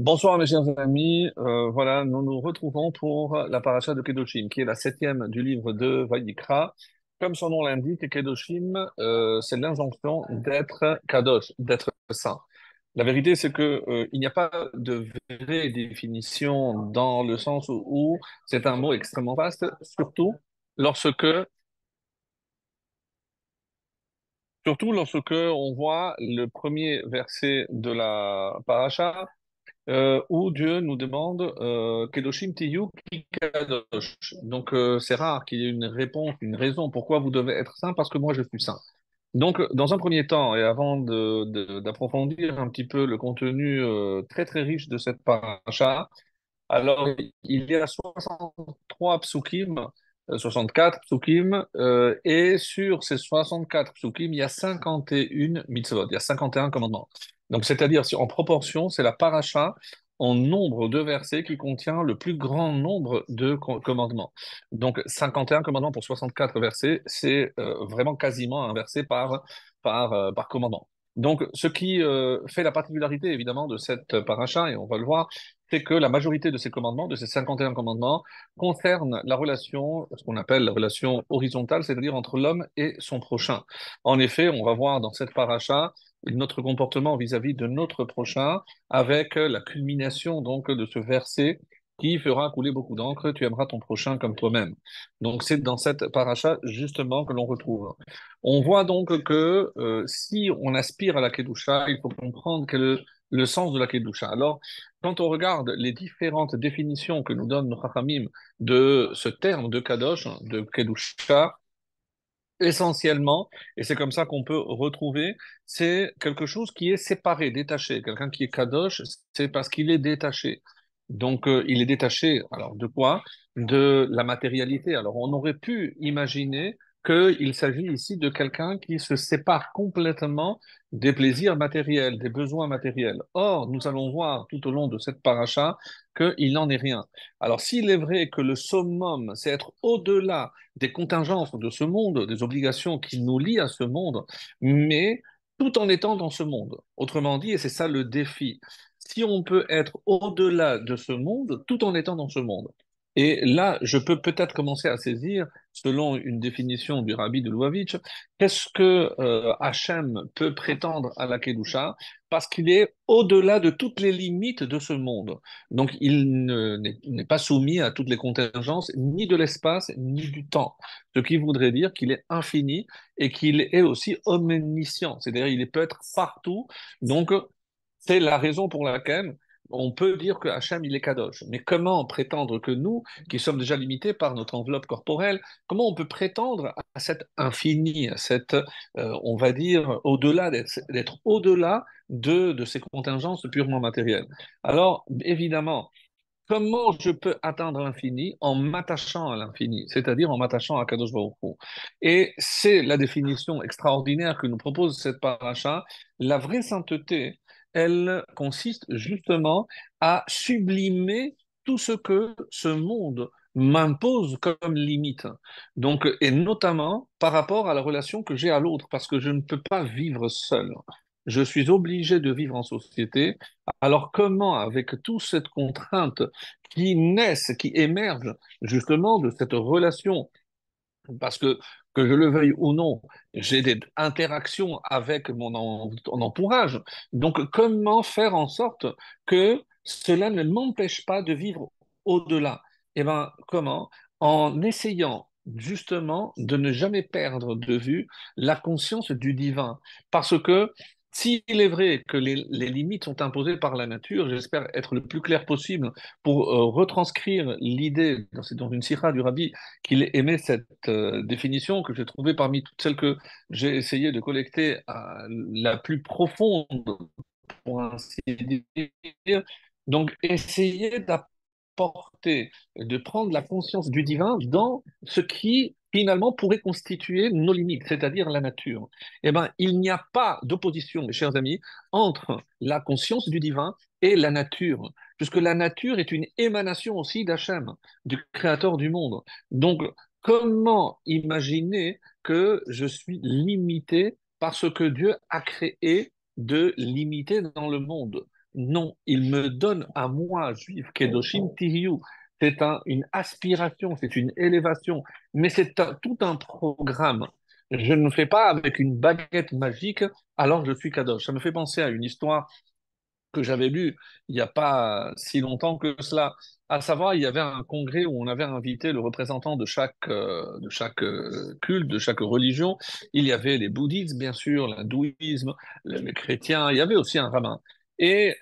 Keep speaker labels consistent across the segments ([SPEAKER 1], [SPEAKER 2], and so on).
[SPEAKER 1] Bonsoir mes chers amis, voilà, nous nous retrouvons pour la paracha de Kedoshim, qui est la septième du livre de Vayikra. Comme son nom l'indique, Kedoshim, c'est l'injonction d'être kadosh, d'être saint. La vérité, c'est que il n'y a pas de vraie définition dans le sens où c'est un mot extrêmement vaste, lorsque, surtout lorsque on voit le premier verset de la paracha où Dieu nous demande Kedoshim Tiyu ki kadosh. Donc c'est rare qu'il y ait une réponse, une raison pourquoi vous devez être saint, parce que moi je suis saint. Donc dans un premier temps, et avant d'approfondir un petit peu le contenu très très riche de cette paracha, alors il y a 63 psukim, 64 psukim, et sur ces 64 psukim, il y a 51 mitzvot, il y a 51 commandements. Donc, c'est-à-dire, si en proportion, c'est la paracha en nombre de versets qui contient le plus grand nombre de commandements. Donc, 51 commandements pour 64 versets, c'est vraiment quasiment un verset par commandement. Donc, ce qui fait la particularité, évidemment, de cette paracha, et on va le voir, c'est que la majorité de ces commandements, de ces 51 commandements, concernent la relation, ce qu'on appelle la relation horizontale, c'est-à-dire entre l'homme et son prochain. En effet, on va voir dans cette paracha notre comportement vis-à-vis de notre prochain, avec la culmination donc de ce verset qui fera couler beaucoup d'encre, tu aimeras ton prochain comme toi-même. Donc c'est dans cette paracha justement que l'on retrouve. On voit donc que si on aspire à la Kedusha, il faut comprendre quel est le sens de la Kedusha. Alors, quand on regarde les différentes définitions que nous donne nos Chachamim de ce terme de Kadosh, de Kedusha, essentiellement, et c'est comme ça qu'on peut retrouver, c'est quelque chose qui est séparé, détaché. Quelqu'un qui est Kadosh, c'est parce qu'il est détaché. Donc, il est détaché, alors de quoi? De la matérialité. Alors, on aurait pu imaginer qu'il s'agit ici de quelqu'un qui se sépare complètement des plaisirs matériels, des besoins matériels. Or, nous allons voir tout au long de cette paracha qu'il n'en est rien. Alors, s'il est vrai que le summum, c'est être au-delà des contingences de ce monde, des obligations qui nous lient à ce monde, mais tout en étant dans ce monde. Autrement dit, et c'est ça le défi, si on peut être au-delà de ce monde, tout en étant dans ce monde. Et là, je peux peut-être commencer à saisir, selon une définition du rabbi de Louavitch, qu'est-ce que Hachem peut prétendre à la Kedusha, parce qu'il est au-delà de toutes les limites de ce monde. Donc, il n'est pas soumis à toutes les contingences, ni de l'espace, ni du temps. Ce qui voudrait dire qu'il est infini et qu'il est aussi omniscient. C'est-à-dire, il peut être partout. Donc, c'est la raison pour laquelle on peut dire que Hachem, il est Kadosh. Mais comment prétendre que nous, qui sommes déjà limités par notre enveloppe corporelle, comment on peut prétendre à cet infini, à cette, on va dire, au-delà, d'être au-delà de ces contingences purement matérielles? Alors, évidemment, comment je peux atteindre l'infini en m'attachant à l'infini, c'est-à-dire en m'attachant à Kadosh Baruch Hu. Et c'est la définition extraordinaire que nous propose cette paracha. La vraie sainteté, elle consiste justement à sublimer tout ce que ce monde m'impose comme limite. Donc, et notamment par rapport à la relation que j'ai à l'autre, parce que je ne peux pas vivre seul. Je suis obligé de vivre en société. Alors comment, avec toute cette contrainte qui naissent, qui émergent justement de cette relation, parce que je le veuille ou non, j'ai des interactions avec mon entourage. Donc, comment faire en sorte que cela ne m'empêche pas de vivre au-delà? Eh bien, comment? En essayant justement de ne jamais perdre de vue la conscience du divin. Parce que s'il est vrai que les limites sont imposées par la nature, j'espère être le plus clair possible pour retranscrire l'idée dans une sira du rabbi qu'il aimait cette définition que j'ai trouvée parmi toutes celles que j'ai essayé de collecter à la plus profonde, pour ainsi dire. Donc, essayer d'apporter, de prendre la conscience du divin dans ce qui finalement pourrait constituer nos limites, c'est-à-dire la nature. Eh bien, il n'y a pas d'opposition, mes chers amis, entre la conscience du divin et la nature, puisque la nature est une émanation aussi d'Hachem, du créateur du monde. Donc, comment imaginer que je suis limité par ce que Dieu a créé de limité dans le monde? Non, il me donne à moi, juif, Kedoshim Tihiyu. Une aspiration, c'est une élévation, mais tout un programme. Je ne fais pas avec une baguette magique, alors je suis Kadosh. Ça me fait penser à une histoire que j'avais lu il n'y a pas si longtemps que cela. À savoir, il y avait un congrès où on avait invité le représentant de chaque culte, de chaque religion. Il y avait les bouddhistes, bien sûr, l'hindouisme, les chrétiens. Il y avait aussi un rabbin. Et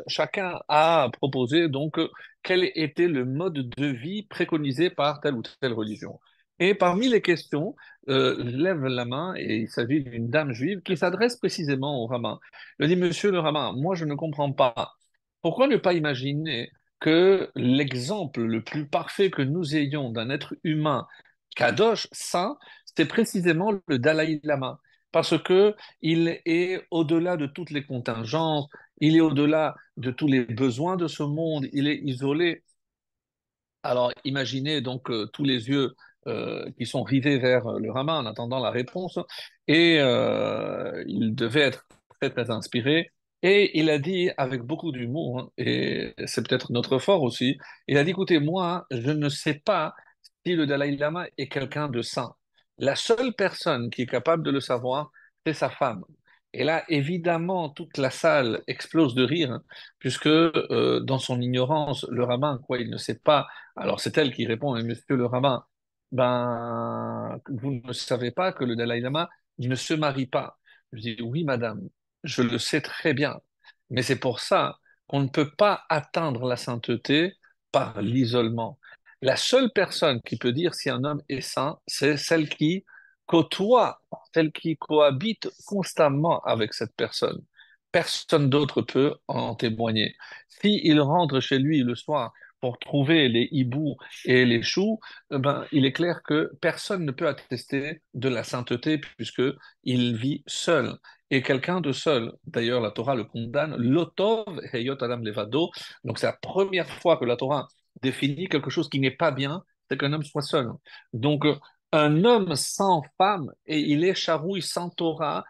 [SPEAKER 1] chacun a proposé donc quel était le mode de vie préconisé par telle ou telle religion. Et parmi les questions, lève la main et il s'agit d'une dame juive qui s'adresse précisément au rabbin. Il a dit, Monsieur le rabbin, moi je ne comprends pas. Pourquoi ne pas imaginer que l'exemple le plus parfait que nous ayons d'un être humain kadosh, saint, c'est précisément le Dalai Lama. Parce que il est au-delà de toutes les contingences, il est au-delà de tous les besoins de ce monde, il est isolé. Alors, imaginez donc tous les yeux qui sont rivés vers le rabbin en attendant la réponse, et il devait être très, très inspiré. Et il a dit avec beaucoup d'humour, hein, et c'est peut-être notre fort aussi, il a dit, écoutez, moi, je ne sais pas si le Dalai Lama est quelqu'un de saint. La seule personne qui est capable de le savoir, c'est sa femme. Et là, évidemment, toute la salle explose de rire, hein, puisque dans son ignorance, le rabbin, quoi, il ne sait pas. Alors c'est elle qui répond, mais monsieur le rabbin, ben, vous ne savez pas que le Dalai Lama ne se marie pas. Je dis, oui, madame, je le sais très bien, mais c'est pour ça qu'on ne peut pas atteindre la sainteté par l'isolement. La seule personne qui peut dire si un homme est saint, c'est celle qui côtoie, celle qui cohabite constamment avec cette personne. Personne d'autre peut en témoigner. S'il rentre chez lui le soir pour trouver les hiboux et les choux, ben, il est clair que personne ne peut attester de la sainteté puisque il vit seul. Et quelqu'un de seul, d'ailleurs la Torah le condamne, l'otov heyot adam levado, donc c'est la première fois que la Torah définit quelque chose qui n'est pas bien, c'est qu'un homme soit seul. Donc un homme sans femme, et il est charouille sans Torah,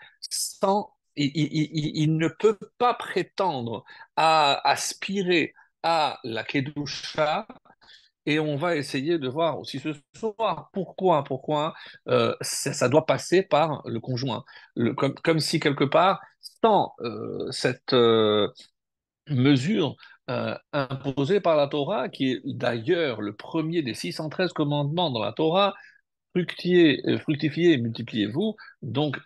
[SPEAKER 1] il ne peut pas prétendre à aspirer à la Kedusha, et on va essayer de voir aussi ce soir pourquoi ça doit passer par le conjoint. Comme si quelque part, sans cette mesure imposée par la Torah, qui est d'ailleurs le premier des 613 commandements dans la Torah, fructifiez et multipliez-vous. Donc,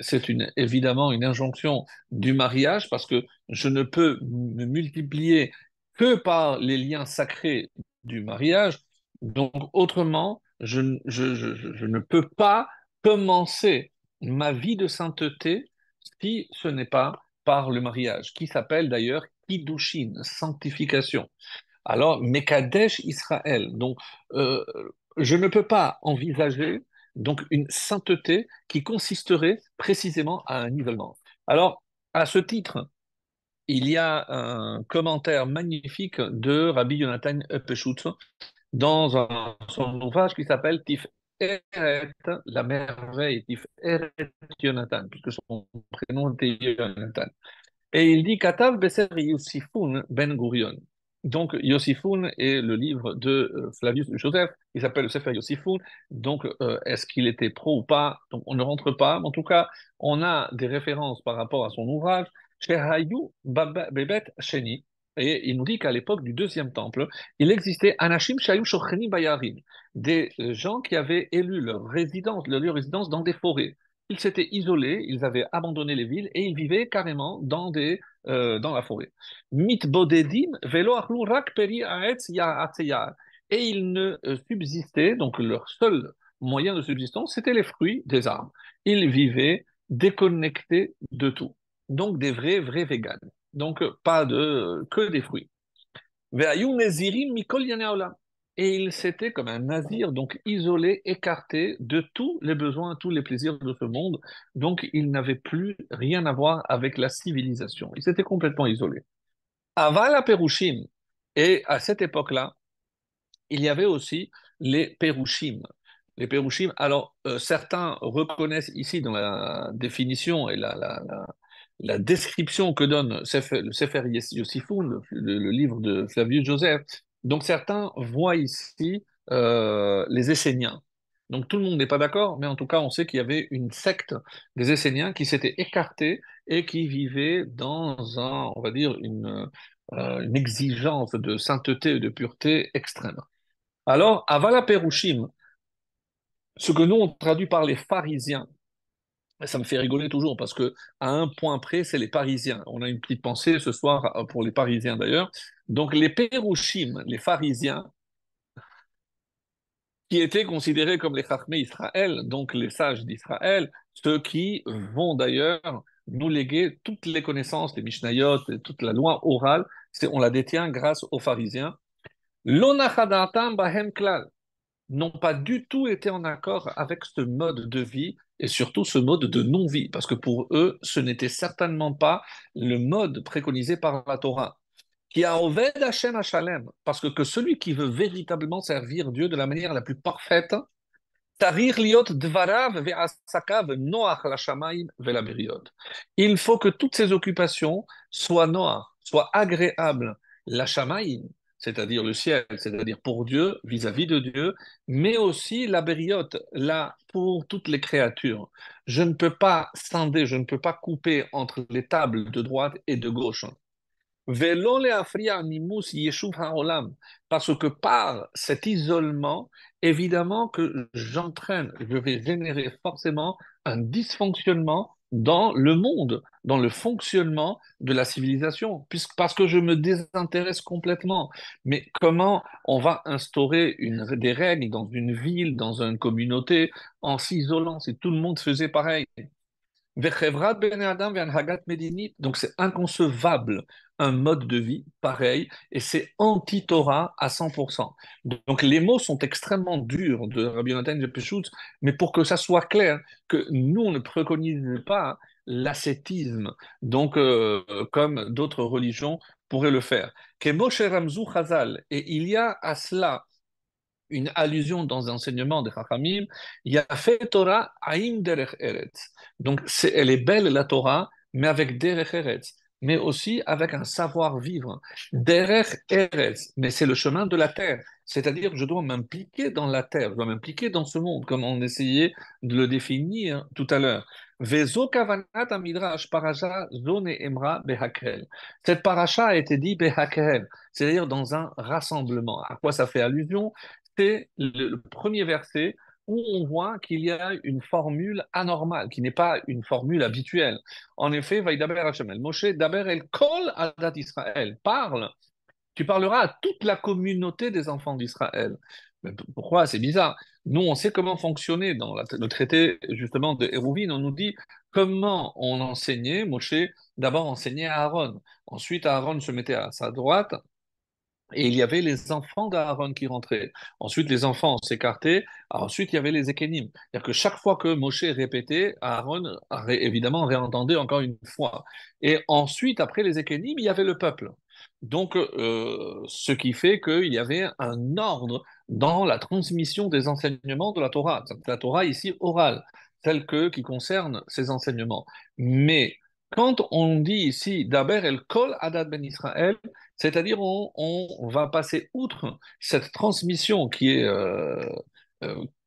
[SPEAKER 1] évidemment une injonction du mariage parce que je ne peux me multiplier que par les liens sacrés du mariage. Donc, autrement, je ne peux pas commencer ma vie de sainteté si ce n'est pas par le mariage, qui s'appelle d'ailleurs Kiddushin, sanctification. Alors, Mekadesh Israël. Donc, euh, je ne peux pas envisager donc une sainteté qui consisterait précisément à un isolement. Alors, à ce titre, il y a un commentaire magnifique de Rabbi Yonatan Epeshutz dans son ouvrage qui s'appelle Tiferet, la merveille, Tiferet Yonatan, puisque son prénom était Yonatan. Et il dit Katav Beser Yossifoun Ben Gurion. Donc, Yossifoun est le livre de Flavius Joseph, qui s'appelle le Sefer Yossifoun. Donc, est-ce qu'il était pro ou pas? Donc, on ne rentre pas. Mais en tout cas, on a des références par rapport à son ouvrage. Shehayu Bebet Sheni. Et il nous dit qu'à l'époque du deuxième temple, il existait Anashim Shayu Shocheni Bayarim, des gens qui avaient élu leur lieu de résidence dans des forêts. Ils s'étaient isolés, ils avaient abandonné les villes et ils vivaient carrément dans la forêt. Mit bodedim velo achlu rak peri aetz ya'atzeyar. Et ils ne subsistaient, donc leur seul moyen de subsistance, c'était les fruits des arbres. Ils vivaient déconnectés de tout. Donc des vrais véganes. Donc pas que des fruits. Ve'ayu nezirim mikol yanei haolam. Et il s'était comme un nazir, donc isolé, écarté de tous les besoins, tous les plaisirs de ce monde. Donc il n'avait plus rien à voir avec la civilisation. Il s'était complètement isolé. Avant la Pérouchim, et à cette époque-là, il y avait aussi les Pérouchim. Les Pérouchim, alors certains reconnaissent ici dans la définition et la description que donne le Sefer Yossifoun, le livre de Flavius Joseph. Donc certains voient ici les Esséniens. Donc tout le monde n'est pas d'accord, mais en tout cas on sait qu'il y avait une secte des Esséniens qui s'était écartée et qui vivait dans on va dire, une exigence de sainteté et de pureté extrême. Alors, Avala Perushim, ce que nous on traduit par les pharisiens, ça me fait rigoler toujours parce que à un point près, c'est les Parisiens. On a une petite pensée ce soir pour les Parisiens d'ailleurs. Donc les Pérouchim, les pharisiens, qui étaient considérés comme les Chachmei Israël, donc les sages d'Israël, ceux qui vont d'ailleurs nous léguer toutes les connaissances, les Mishnayot, et toute la loi orale, on la détient grâce aux pharisiens. L'onachadatam bahem klal, n'ont pas du tout été en accord avec ce mode de vie et surtout ce mode de non-vie, parce que pour eux, ce n'était certainement pas le mode préconisé par la Torah. Qui a Oved Hashem Hashalem, parce que celui qui veut véritablement servir Dieu de la manière la plus parfaite, Tarir liot dvarav ve'asakav noach lashamayim ve'laberiot. Il faut que toutes ces occupations soient noach, soient agréables la shamayim, c'est-à-dire le ciel, c'est-à-dire pour Dieu, vis-à-vis de Dieu, mais aussi la bériot, là, pour toutes les créatures. Je ne peux pas scinder, je ne peux pas couper entre les tables de droite et de gauche. Velo leafria mimus yeshuv haolam. Parce que par cet isolement, évidemment que je vais générer forcément un dysfonctionnement dans le monde, dans le fonctionnement de la civilisation, parce que je me désintéresse complètement. Mais comment on va instaurer des règles dans une ville, dans une communauté, en s'isolant si tout le monde faisait pareil? Donc c'est inconcevable un mode de vie pareil et c'est anti-Torah à 100%. Donc les mots sont extrêmement durs de Rabbi Yonatan Jepeshut, mais pour que ça soit clair que nous on ne préconise pas l'ascétisme, donc comme d'autres religions pourraient le faire. Que Moshe Ramzou Chazal, et il y a à cela une allusion dans l'enseignement des Chachamim, il y a fait Torah Aïm Derech Eretz. Donc, elle est belle la Torah, mais avec Derech Eretz, mais aussi avec un savoir-vivre. Derech Eretz, mais c'est le chemin de la terre. C'est-à-dire que je dois m'impliquer dans la terre, je dois m'impliquer dans ce monde, comme on essayait de le définir tout à l'heure. Vezo kavanat amidrash parasha zone emra behakel. Cette parasha a été dit behakel, c'est-à-dire dans un rassemblement. À quoi ça fait allusion? C'est le premier verset où on voit qu'il y a une formule anormale, qui n'est pas une formule habituelle. En effet, Vaïdaber Hashem el Moshe, Daber el Kol Adat Israël, parle, tu parleras à toute la communauté des enfants d'Israël. Mais pourquoi? C'est bizarre. Nous, on sait comment fonctionner dans le traité justement de Hérouvine. On nous dit comment on enseignait. Moshe d'abord enseignait à Aaron. Ensuite, Aaron se mettait à sa droite et il y avait les enfants d'Aaron qui rentraient. Ensuite, les enfants s'écartaient. Ensuite, il y avait les Ékénim. C'est-à-dire que chaque fois que Moshe répétait, Aaron, évidemment, réentendait encore une fois. Et ensuite, après les Ékénim, il y avait le peuple. Donc, ce qui fait qu'il y avait un ordre dans la transmission des enseignements de la Torah. La Torah ici orale, qui concerne ces enseignements. Mais quand on dit ici, Daber el kol adad ben Israël, c'est-à-dire, on va passer outre cette transmission euh,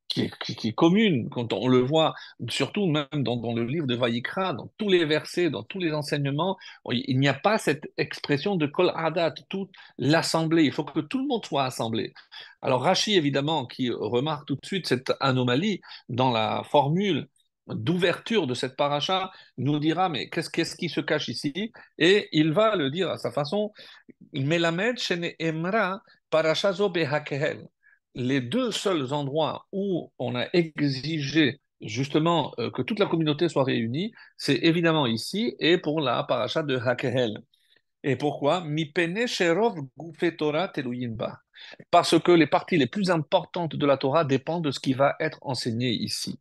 [SPEAKER 1] qui est commune, quand on le voit, surtout même dans le livre de Vaïkra, dans tous les versets, dans tous les enseignements, il n'y a pas cette expression de Kol Adat, toute l'assemblée. Il faut que tout le monde soit assemblé. Alors, Rachi, évidemment, qui remarque tout de suite cette anomalie dans la formule d'ouverture de cette paracha, nous dira, mais qu'est-ce qui se cache ici? Et il va le dire à sa façon. Melamed shene emra parashazo behakehel. Les deux seuls endroits où on a exigé justement que toute la communauté soit réunie, c'est évidemment ici et pour la paracha de Hakehel. Et pourquoi? Mipene sherov gufe Torah teluyin ba. Parce que les parties les plus importantes de la Torah dépendent de ce qui va être enseigné ici.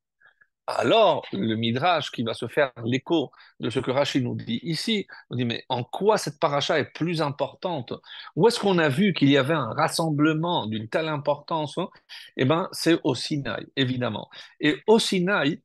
[SPEAKER 1] Alors, le Midrash qui va se faire l'écho de ce que Rachid nous dit ici, nous dit, mais en quoi cette paracha est plus importante? Où est-ce qu'on a vu qu'il y avait un rassemblement d'une telle importance? Eh bien, c'est au Sinaï, évidemment. Et au Sinaï,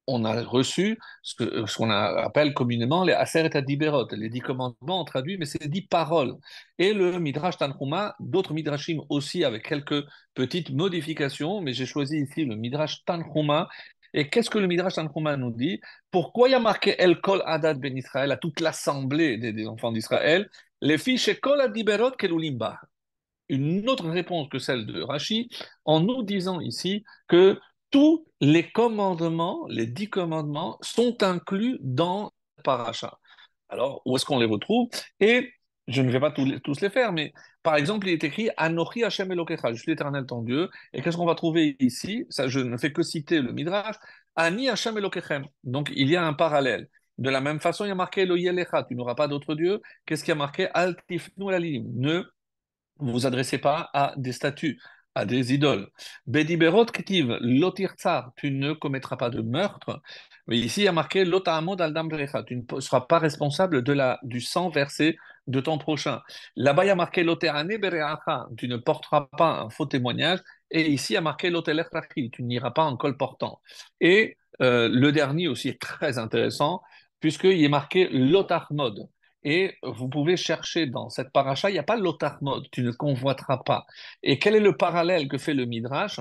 [SPEAKER 1] on a reçu ce qu'on appelle communément les Aseret HaDiberot, les 10 commandements, on traduit, mais c'est les 10 paroles. Et le Midrash Tanhuma, d'autres Midrashim aussi avec quelques petites modifications, mais j'ai choisi ici le Midrash Tanhuma. Et qu'est-ce que le Midrash Tanhuma nous dit? Pourquoi il y a marqué El Kol Adad Ben Israël, à toute l'assemblée des enfants d'Israël, les fiches Kol Adiberot Kelulimba? Une autre réponse que celle de Rachi, en nous disant ici que tous les commandements, les 10 commandements, sont inclus dans la paracha. Alors, où est-ce qu'on les retrouve? Et je ne vais pas tous les faire, mais par exemple, il est écrit Anochi Hashem Elokecha, je suis l'Éternel ton Dieu. Et qu'est-ce qu'on va trouver ici? Ça, je ne fais que citer le Midrash. Ani Hashem Elokechem. Donc, il y a un parallèle. De la même façon, il y a marqué Lo Yelecha, tu n'auras pas d'autre Dieu. Qu'est-ce qu'il y a marqué? Al Tifnu Elalim. Ne vous vous adressez pas à des statues, à des idoles. Bediberot ketiv, lotirtsar, tu ne commettras pas de meurtre. Mais ici, il y a marqué lotamod al dam berecha, tu ne seras pas responsable du sang versé de ton prochain. Là-bas, il y a marqué loterane bereacha, tu ne porteras pas un faux témoignage. Et ici, il y a marqué lotelech rachi, tu n'iras pas en col portant. Et le dernier aussi est très intéressant, puisqu'il est marqué lotarmod. Et vous pouvez chercher dans cette paracha, il n'y a pas l'otarmod, tu ne convoiteras pas. Et quel est le parallèle que fait le Midrash?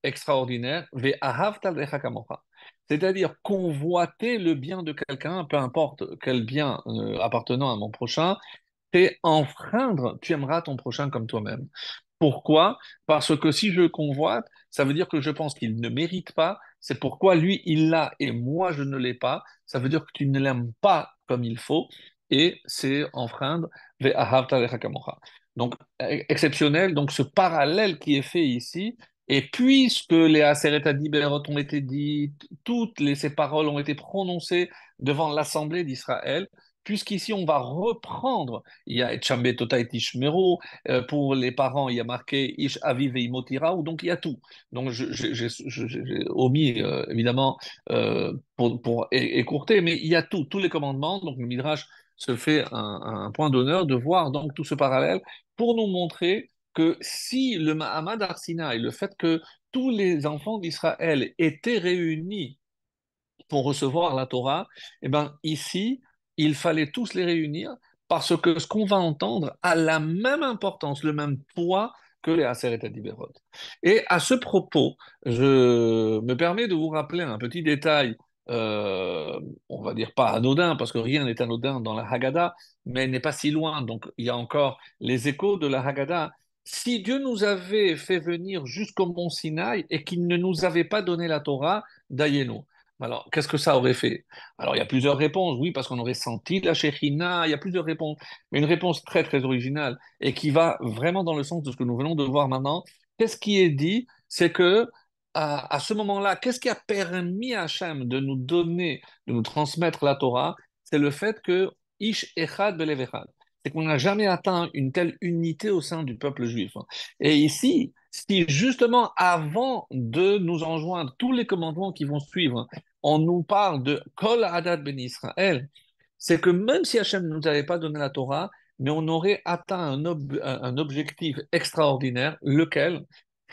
[SPEAKER 1] Extraordinaire, ve'ahavta l'echa kamocha. C'est-à-dire convoiter le bien de quelqu'un, peu importe quel bien appartenant à mon prochain, c'est enfreindre, tu aimeras ton prochain comme toi-même. Pourquoi? Parce que si je convoite, ça veut dire que je pense qu'il ne mérite pas. C'est pourquoi lui, il l'a et moi, je ne l'ai pas. Ça veut dire que tu ne l'aimes pas comme il faut et c'est enfreindre ve'ahavta lecha kamocha. Donc, exceptionnel. Donc, ce parallèle qui est fait ici, et puisque les Aseret HaDiberot ont été dites, ces paroles ont été prononcées devant l'Assemblée d'Israël, puisqu'ici on va reprendre, il y a Etchambe Tota et Tishmero, pour les parents, il y a marqué Ish Aviv et Imotira, donc il y a tout. Donc j'ai omis, évidemment, pour écourter, mais il y a tout, tous les commandements. Donc le Midrash se fait un point d'honneur de voir donc tout ce parallèle pour nous montrer que si le Mahamad Arsina et le fait que tous les enfants d'Israël étaient réunis pour recevoir la Torah, eh ben ici, il fallait tous les réunir parce que ce qu'on va entendre a la même importance, le même poids que les Aseret Adiberot. Et à ce propos, je me permets de vous rappeler un petit détail, on va dire pas anodin, parce que rien n'est anodin dans la Haggadah, mais elle n'est pas si loin, donc il y a encore les échos de la Haggadah. Si Dieu nous avait fait venir jusqu'au mont Sinaï et qu'il ne nous avait pas donné la Torah, d'Ayenu. Alors, qu'est-ce que ça aurait fait? Alors, il y a plusieurs réponses. Oui, parce qu'on aurait senti la Shekhinah, il y a plusieurs réponses. Mais une réponse très, très originale et qui va vraiment dans le sens de ce que nous venons de voir maintenant. Qu'est-ce qui est dit? C'est que à ce moment-là, qu'est-ce qui a permis à Hachem de nous donner, de nous transmettre la Torah? C'est le fait que Ish Echad Belev Echad. C'est qu'on n'a jamais atteint une telle unité au sein du peuple juif. Et ici, si justement, avant de nous enjoindre tous les commandements qui vont suivre, on nous parle de Kol Hadad Ben Israël, c'est que même si Hachem ne nous avait pas donné la Torah, mais on aurait atteint un objectif extraordinaire, lequel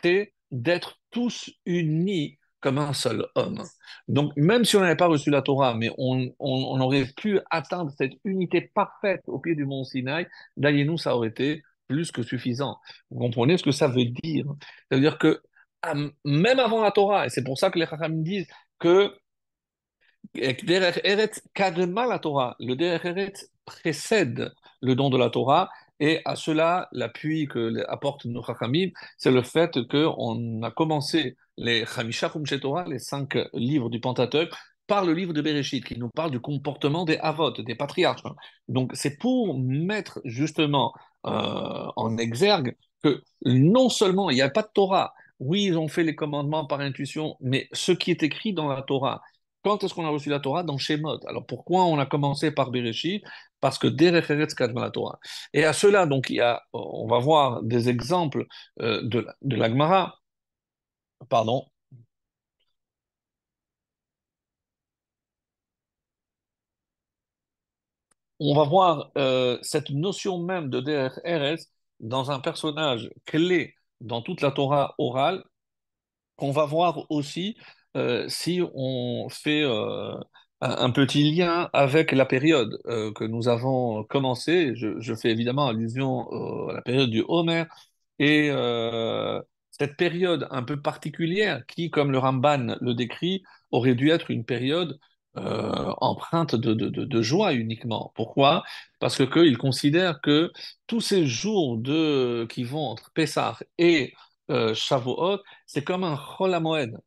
[SPEAKER 1] c'est d'être tous unis comme un seul homme. Donc, même si on n'avait pas reçu la Torah, mais on aurait pu atteindre cette unité parfaite au pied du mont Sinaï, nous, ça aurait été plus que suffisant. Vous comprenez ce que ça veut dire? Ça veut dire que même avant la Torah, et c'est pour ça que les Chachamim disent que Derech Eretz kadma la Torah. Le Derech Eretz précède le don de la Torah. Et à cela, l'appui que apporte nos Chachamim, c'est le fait qu'on a commencé les Chamisha Chumshe Torah, les 5 livres du Pentateuch, par le livre de Bereshit, qui nous parle du comportement des Avot, des patriarches. Donc, c'est pour mettre justement en exergue que non seulement il n'y a pas de Torah, oui, ils ont fait les commandements par intuition, mais ce qui est écrit dans la Torah, quand est-ce qu'on a reçu la Torah? Dans Shemot. Alors pourquoi on a commencé par Bereshit? Parce que Derech Eretz kadma la Torah. Et à cela, donc, on va voir des exemples de la Gemara. Pardon. On va voir cette notion même de Derech Eretz dans un personnage clé dans toute la Torah orale qu'on va voir aussi si on fait un petit lien avec la période que nous avons commencé, je fais évidemment allusion à la période du Homer, et cette période un peu particulière qui, comme le Ramban le décrit, aurait dû être une période empreinte de joie uniquement. Pourquoi? Parce que il considère que tous ces jours qui vont entre Pessah et Shavuot, c'est comme un Chol HaMoed.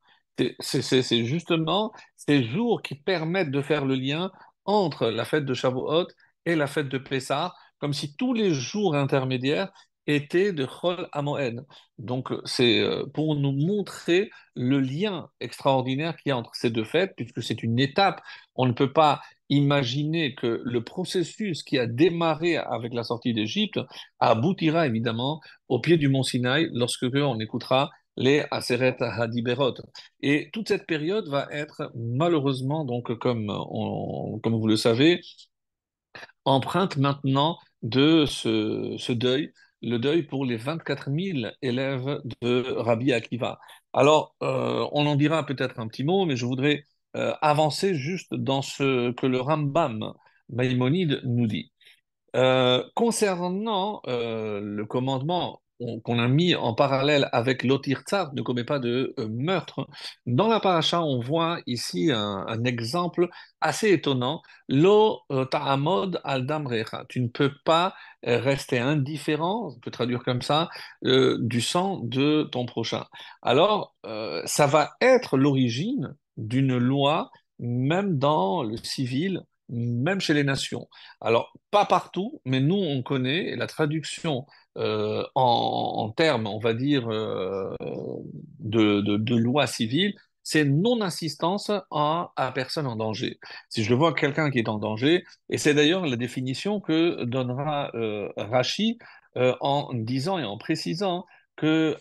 [SPEAKER 1] C'est justement ces jours qui permettent de faire le lien entre la fête de Shavuot et la fête de Pessah, comme si tous les jours intermédiaires étaient de Chol HaMoed. Donc, c'est pour nous montrer le lien extraordinaire qu'il y a entre ces deux fêtes, puisque c'est une étape. On ne peut pas imaginer que le processus qui a démarré avec la sortie d'Égypte aboutira évidemment au pied du mont Sinaï lorsque on écoutera les Aseret Hadiberot. Et toute cette période va être malheureusement, donc comme vous le savez, empreinte maintenant de ce deuil, le deuil pour les 24 000 élèves de Rabbi Akiva. Alors, on en dira peut-être un petit mot, mais je voudrais avancer juste dans ce que le Rambam Maïmonide nous dit. Concernant le commandement qu'on a mis en parallèle avec l'Otir Tsar, ne commet pas de meurtre, dans la paracha, on voit ici un exemple assez étonnant. Lo ta'amod al damrecha. Tu ne peux pas rester indifférent, on peut traduire comme ça, du sang de ton prochain. Alors, ça va être l'origine d'une loi, même dans le civil, même chez les nations. Alors, pas partout, mais nous, on connaît, et la traduction en termes, on va dire, de loi civile, c'est non-assistance à personne en danger. Si je vois quelqu'un qui est en danger, et c'est d'ailleurs la définition que donnera Rachi en disant et en précisant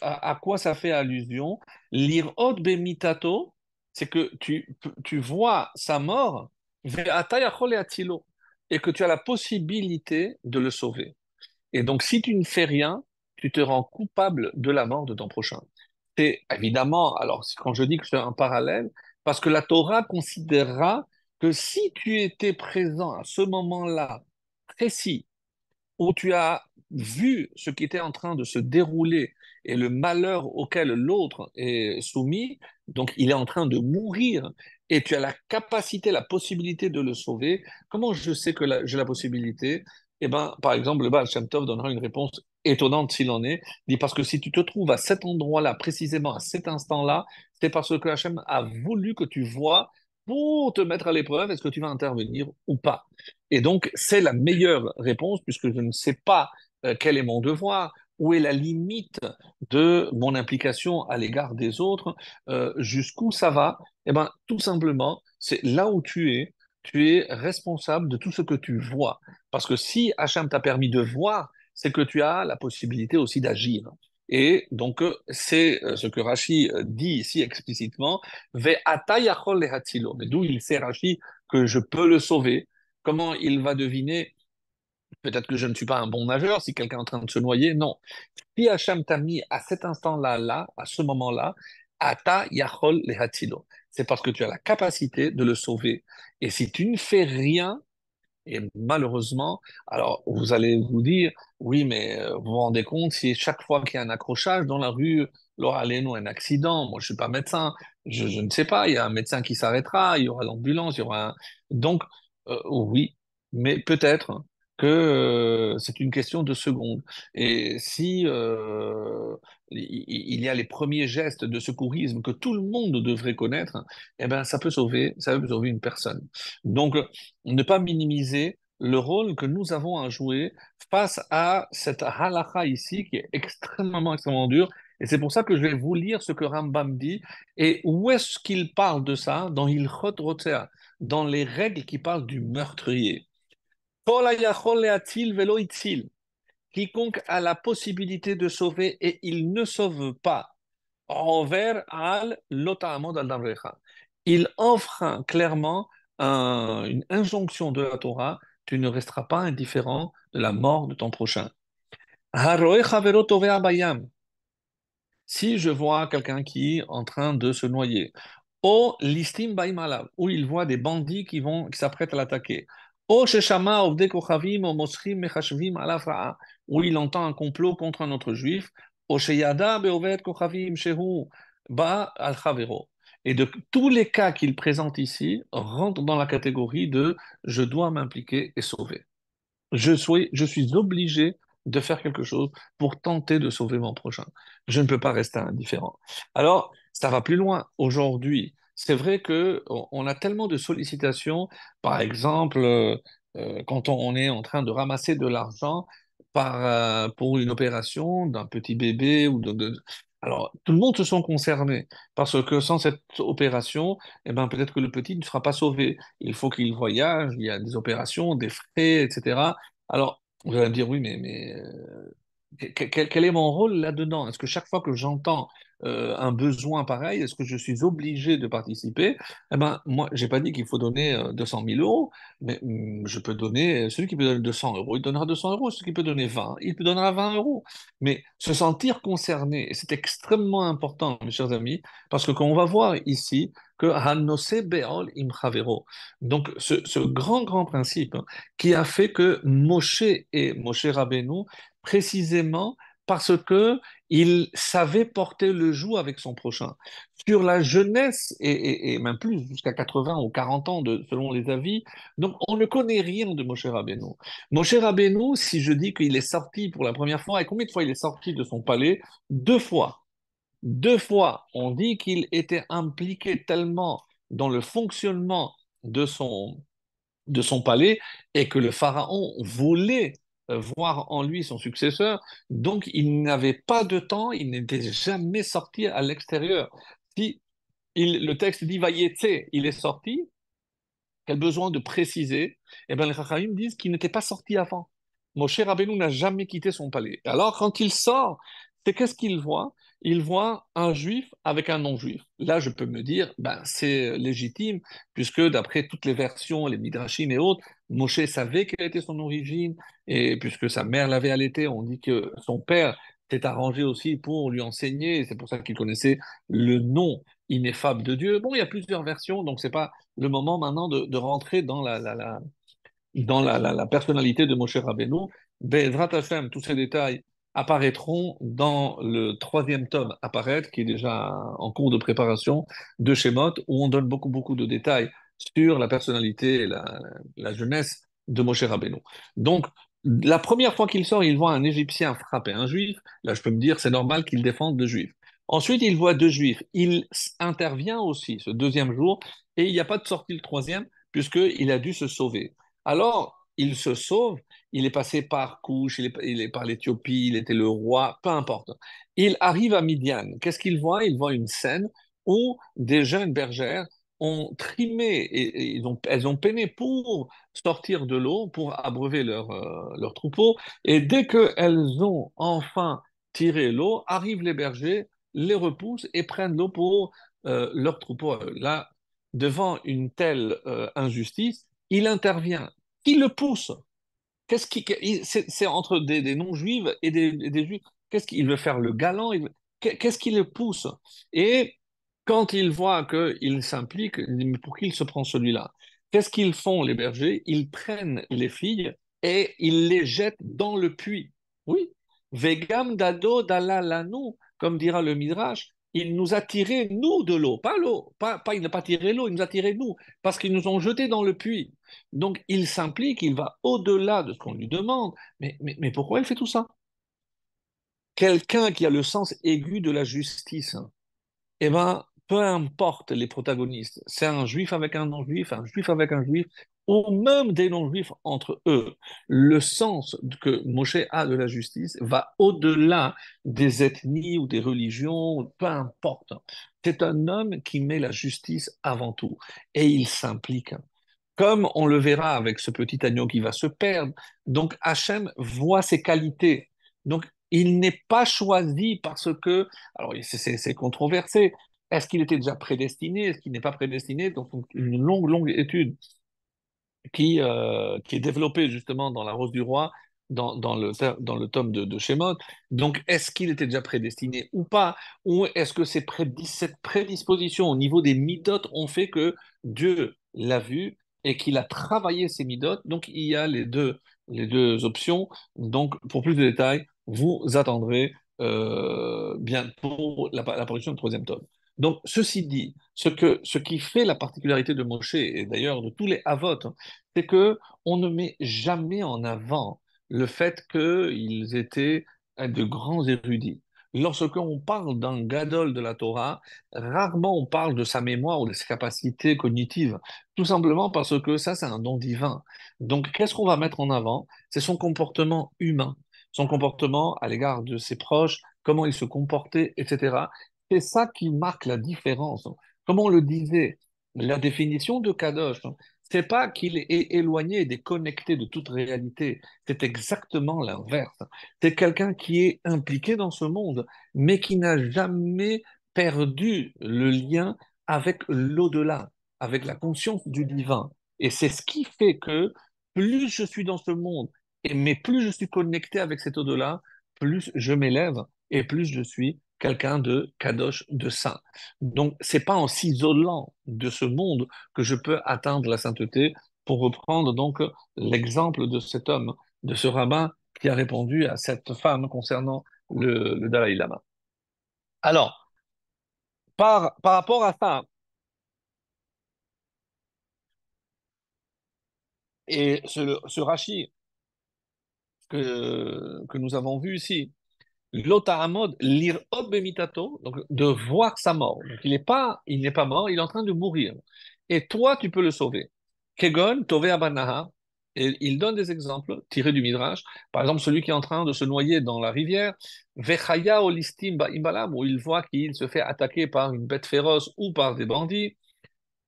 [SPEAKER 1] à quoi ça fait allusion, l'irod bemitato, c'est que tu vois sa mort, ve'ata yachol le'atzilo, et que tu as la possibilité de le sauver. Et donc, si tu ne fais rien, tu te rends coupable de la mort de ton prochain. C'est évidemment, alors quand je dis que c'est un parallèle, parce que la Torah considérera que si tu étais présent à ce moment-là précis, où tu as vu ce qui était en train de se dérouler et le malheur auquel l'autre est soumis, donc il est en train de mourir et tu as la capacité, la possibilité de le sauver, comment je sais que j'ai la possibilité? Eh bien, par exemple, le Baal Shem Tov donnera une réponse étonnante s'il en est. Il dit parce que si tu te trouves à cet endroit-là, précisément à cet instant-là, c'est parce que Hachem a voulu que tu vois pour te mettre à l'épreuve, est-ce que tu vas intervenir ou pas? Et donc, c'est la meilleure réponse puisque je ne sais pas quel est mon devoir, où est la limite de mon implication à l'égard des autres, jusqu'où ça va. Eh bien, tout simplement, c'est là où tu es responsable de tout ce que tu vois. Parce que si Hachem t'a permis de voir, c'est que tu as la possibilité aussi d'agir. Et donc, c'est ce que Rashi dit ici explicitement, Ve'ata yachol lehatzilo. Mais d'où il sait, Rashi, que je peux le sauver. Comment il va deviner? Peut-être que je ne suis pas un bon nageur si quelqu'un est en train de se noyer. Non. Si Hachem t'a mis à cet instant-là, à ce moment-là, ata yachol lehatzilo. C'est parce que tu as la capacité de le sauver. Et si tu ne fais rien, et malheureusement, alors vous allez vous dire, oui, mais vous vous rendez compte, si chaque fois qu'il y a un accrochage dans la rue, Laura Leno, un accident, moi je suis pas médecin, je ne sais pas, il y a un médecin qui s'arrêtera, il y aura l'ambulance, il y aura un... Donc, oui, mais peut-être que c'est une question de secondes. Et si il y a les premiers gestes de secourisme que tout le monde devrait connaître, eh ben, ça peut sauver une personne. Donc, ne pas minimiser le rôle que nous avons à jouer face à cette halakha ici qui est extrêmement, extrêmement dure. Et c'est pour ça que je vais vous lire ce que Rambam dit. Et où est-ce qu'il parle de ça? Dans Hilchot Rotzea, dans les règles qui parlent du meurtrier. Kol hayachol le'atzil velo itzil. Quiconque a la possibilité de sauver et il ne sauve pas. Envers al lotamod al damrecha. Il enfreint clairement une injonction de la Torah, tu ne resteras pas indifférent de la mort de ton prochain. Haroe chavero tovea bayam. Si je vois quelqu'un qui est en train de se noyer, O listim baim alav, où il voit des bandits qui s'apprêtent à l'attaquer. O sheshama ovde kochavim o moschim mechashvim alav ra'a, où il entend un complot contre un autre juif. O sheyada beoved kochavim shehu ba al chavero. Et de tous les cas qu'il présente ici rentrent dans la catégorie de je dois m'impliquer et sauver. Je suis obligé de faire quelque chose pour tenter de sauver mon prochain. Je ne peux pas rester indifférent. Alors, ça va plus loin. Aujourd'hui, c'est vrai que on a tellement de sollicitations, par exemple, quand on est en train de ramasser de l'argent pour une opération d'un petit bébé Alors, tout le monde se sent concerné parce que sans cette opération, eh ben, peut-être que le petit ne sera pas sauvé. Il faut qu'il voyage, il y a des opérations, des frais, etc. Alors, vous allez me dire, oui, quel est mon rôle là-dedans? Est-ce que chaque fois que j'entends un besoin pareil, est-ce que je suis obligé de participer? Eh ben, moi, j'ai pas dit qu'il faut donner 200 000 euros, mais je peux donner, celui qui peut donner 200 euros, il donnera 200 euros. Celui qui peut donner 20, il peut donnera 20 euros. Mais se sentir concerné, et c'est extrêmement important, mes chers amis, parce que quand on va voir ici que Hanose Be'ol Im Chavero, donc ce grand, grand principe hein, qui a fait que Moshe Rabbeinu, précisément parce que il savait porter le joug avec son prochain. Sur la jeunesse, et même plus, jusqu'à 80 ou 40 ans, selon les avis, donc on ne connaît rien de Moshe Rabbeinu. Moshe Rabbeinu, si je dis qu'il est sorti pour la première fois, et combien de fois il est sorti de son palais? Deux fois. Deux fois, on dit qu'il était impliqué tellement dans le fonctionnement de son palais et que le pharaon voulait voir en lui son successeur. Donc, il n'avait pas de temps, il n'était jamais sorti à l'extérieur. Si le texte dit Vayetse, il est sorti, quel besoin de préciser? Eh bien, les Chachamim disent qu'il n'était pas sorti avant. Moshe Rabbeinu n'a jamais quitté son palais. Alors, quand il sort, c'est qu'est-ce qu'il voit? Il voit un juif avec un non-juif. Là, je peux me dire, ben, c'est légitime, puisque d'après toutes les versions, les midrashim et autres, Moshe savait quelle était son origine, et puisque sa mère l'avait allaité, on dit que son père s'est arrangé aussi pour lui enseigner, et c'est pour ça qu'il connaissait le nom ineffable de Dieu. Bon, il y a plusieurs versions, donc c'est pas le moment maintenant de rentrer dans la personnalité de Moshe Rabbeinu. Be'ezrat Hashem, tous ces détails apparaîtront dans le troisième tome apparaître, qui est déjà en cours de préparation de Shemot, où on donne beaucoup, beaucoup de détails sur la personnalité et la jeunesse de Moshe Rabbeinu. Donc, la première fois qu'il sort, il voit un Égyptien frapper un Juif. Là, je peux me dire, c'est normal qu'il défende le Juif. Ensuite, il voit deux Juifs. Il intervient aussi ce deuxième jour, et il n'y a pas de sortie le troisième, puisqu'il a dû se sauver. Alors, il se sauve, il est passé par Couche, il est par l'Éthiopie, il était le roi, peu importe. Il arrive à Midian. Qu'est-ce qu'il voit? Il voit une scène où des jeunes bergères ont trimé et elles ont peiné pour sortir de l'eau, pour abreuver leur troupeau. Et dès qu'elles ont enfin tiré l'eau, arrivent les bergers, les repoussent et prennent l'eau pour leur troupeau. Là, devant une telle injustice, il intervient. Qui le pousse? C'est entre des non-juifs et des juifs. Qu'est-ce qu'il veut faire le galant? Qu'est-ce qui le pousse? Et quand il voit qu'il s'implique, il dit, mais pour qui il se prend celui-là? Qu'est-ce qu'ils font, les bergers? Ils prennent les filles et ils les jettent dans le puits. Oui. Vegam dado dalalanu, comme dira le Midrash, il nous a tiré, nous, de l'eau. Pas l'eau. Il n'a pas tiré l'eau, il nous a tiré, nous, parce qu'ils nous ont jetés dans le puits. Donc, il s'implique, il va au-delà de ce qu'on lui demande. Mais pourquoi il fait tout ça? Quelqu'un qui a le sens aigu de la justice, eh ben, peu importe les protagonistes, c'est un juif avec un juif avec un juif, ou même des non-juifs entre eux. Le sens que Moshe a de la justice va au-delà des ethnies ou des religions, peu importe. C'est un homme qui met la justice avant tout et il s'implique. Comme on le verra avec ce petit agneau qui va se perdre. Donc Hachem voit ses qualités. Donc il n'est pas choisi parce que, alors c'est controversé, est-ce qu'il était déjà prédestiné, est-ce qu'il n'est pas prédestiné? Donc une longue, longue étude qui est développée justement dans La Rose du Roi dans le tome de Shemot. Donc, est-ce qu'il était déjà prédestiné ou pas? Ou est-ce que cette prédisposition au niveau des midotes ont fait que Dieu l'a vu et qu'il a travaillé ses midotes? Donc, il y a les deux options. Donc, pour plus de détails, vous attendrez bien pour la production du troisième tome. Donc, ceci dit, ce qui fait la particularité de Moshe, et d'ailleurs de tous les Havot, c'est que on ne met jamais en avant le fait qu'ils étaient de grands érudits. Lorsqu'on parle d'un gadol de la Torah, rarement on parle de sa mémoire ou de ses capacités cognitives, tout simplement parce que ça, c'est un don divin. Donc, qu'est-ce qu'on va mettre en avant? C'est son comportement humain, son comportement à l'égard de ses proches, comment il se comportait, etc. C'est ça qui marque la différence. Comme on le disait, la définition de Kadosh, c'est pas qu'il est éloigné et déconnecté de toute réalité. C'est exactement l'inverse. C'est quelqu'un qui est impliqué dans ce monde, mais qui n'a jamais perdu le lien avec l'au-delà, avec la conscience du divin. Et c'est ce qui fait que plus je suis dans ce monde, mais plus je suis connecté avec cet au-delà, plus je m'élève et plus je suis quelqu'un de kadosh, de saint. Donc, c'est pas en s'isolant de ce monde que je peux atteindre la sainteté, pour reprendre donc l'exemple de cet homme, de ce rabbin qui a répondu à cette femme concernant le Dalai Lama. Alors, par rapport à ça, et ce Rashi que nous avons vu ici, L'Otahamod, lire Obemitato, donc de voir sa mort. Donc il n'est pas mort, il est en train de mourir. Et toi, tu peux le sauver. Kegon, Tove Abanaha, et il donne des exemples tirés du Midrash. Par exemple, celui qui est en train de se noyer dans la rivière, Vechaya Olistim Imbalam, où il voit qu'il se fait attaquer par une bête féroce ou par des bandits.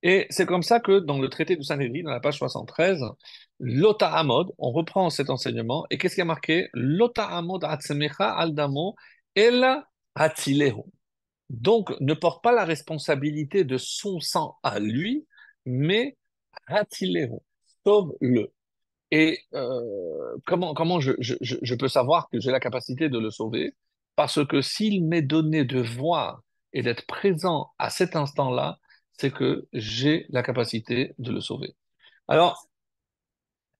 [SPEAKER 1] Et c'est comme ça que dans le traité de Sanhedrin, dans la page 73, Lota Amod, on reprend cet enseignement, et qu'est-ce qui a marqué? Lota Amod Atsemecha Aldamo El Hatzilehu. Donc, ne porte pas la responsabilité de son sang à lui, mais Hatzilehu, sauve-le. Et comment je peux savoir que j'ai la capacité de le sauver? Parce que s'il m'est donné de voir et d'être présent à cet instant-là, c'est que j'ai la capacité de le sauver. Alors,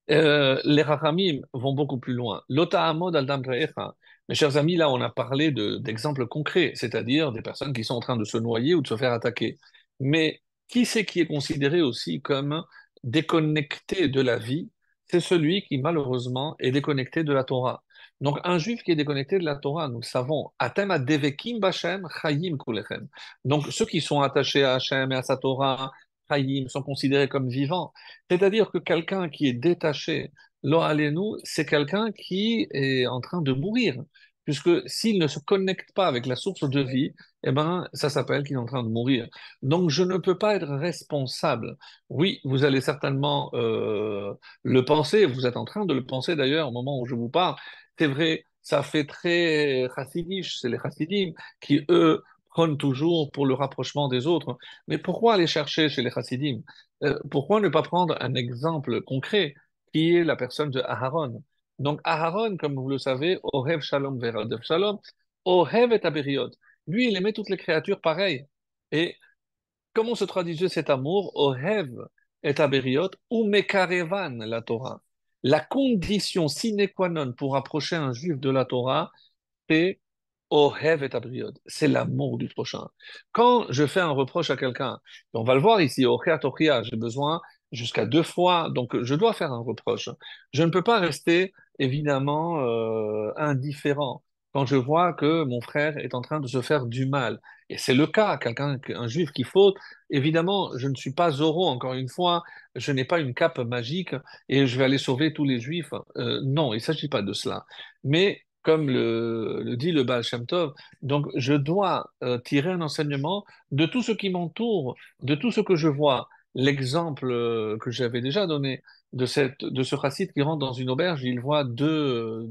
[SPEAKER 1] les Rachamim vont beaucoup plus loin. Lota amod al dam re'echa. Mes chers amis, là, on a parlé d'exemples concrets, c'est-à-dire des personnes qui sont en train de se noyer ou de se faire attaquer. Mais qui c'est qui est considéré aussi comme déconnecté de la vie? C'est celui qui, malheureusement, est déconnecté de la Torah. Donc, un juif qui est déconnecté de la Torah, nous le savons, Atem adevekim b'Hashem chayim kulechem. Donc, ceux qui sont attachés à Hachem et à sa Torah, chayim, sont considérés comme vivants. C'est-à-dire que quelqu'un qui est détaché, lo alenu, c'est quelqu'un qui est en train de mourir. Puisque s'il ne se connecte pas avec la source de vie, eh ben, ça s'appelle qu'il est en train de mourir. Donc, je ne peux pas être responsable. Oui, vous allez certainement le penser, vous êtes en train de le penser d'ailleurs au moment où je vous parle. C'est vrai, ça fait très chassidish, c'est les chassidim qui, eux, prônent toujours pour le rapprochement des autres. Mais pourquoi aller chercher chez les chassidim? Pourquoi ne pas prendre un exemple concret qui est la personne de Aharon? Donc Aharon, comme vous le savez, Ohev Shalom Veradev Shalom, Ohev et Aberiot. Lui, il aimait toutes les créatures pareilles. Et comment se traduisait cet amour? Ohev et Aberiot, ou Mekarevan, la Torah. La condition sine qua non pour approcher un juif de la Torah, c'est Ohev et Abriod, c'est l'amour du prochain. Quand je fais un reproche à quelqu'un, on va le voir ici, Ochia Tochia, j'ai besoin jusqu'à 2 fois, donc je dois faire un reproche. Je ne peux pas rester évidemment indifférent quand je vois que mon frère est en train de se faire du mal. Et c'est le cas, un juif qui faute, évidemment, je ne suis pas Zorro, encore une fois, je n'ai pas une cape magique et je vais aller sauver tous les juifs. Non, il ne s'agit pas de cela. Mais comme le dit le Baal Shem Tov, donc je dois tirer un enseignement de tout ce qui m'entoure, de tout ce que je vois. L'exemple que j'avais déjà donné de ce chassid qui rentre dans une auberge, il voit deux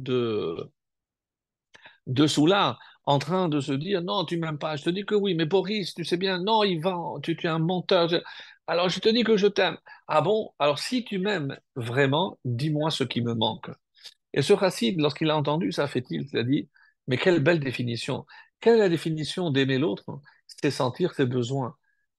[SPEAKER 1] soulards en train de se dire non, tu m'aimes pas. Je te dis que oui, mais Boris, tu sais bien, non, Ivan, tu es un menteur. Alors je te dis que je t'aime. Ah bon? Alors si tu m'aimes vraiment, dis-moi ce qui me manque. Et ce chassid, lorsqu'il a entendu ça, fait-il, il a dit, mais quelle belle définition. Quelle est la définition d'aimer l'autre? C'est sentir ses besoins,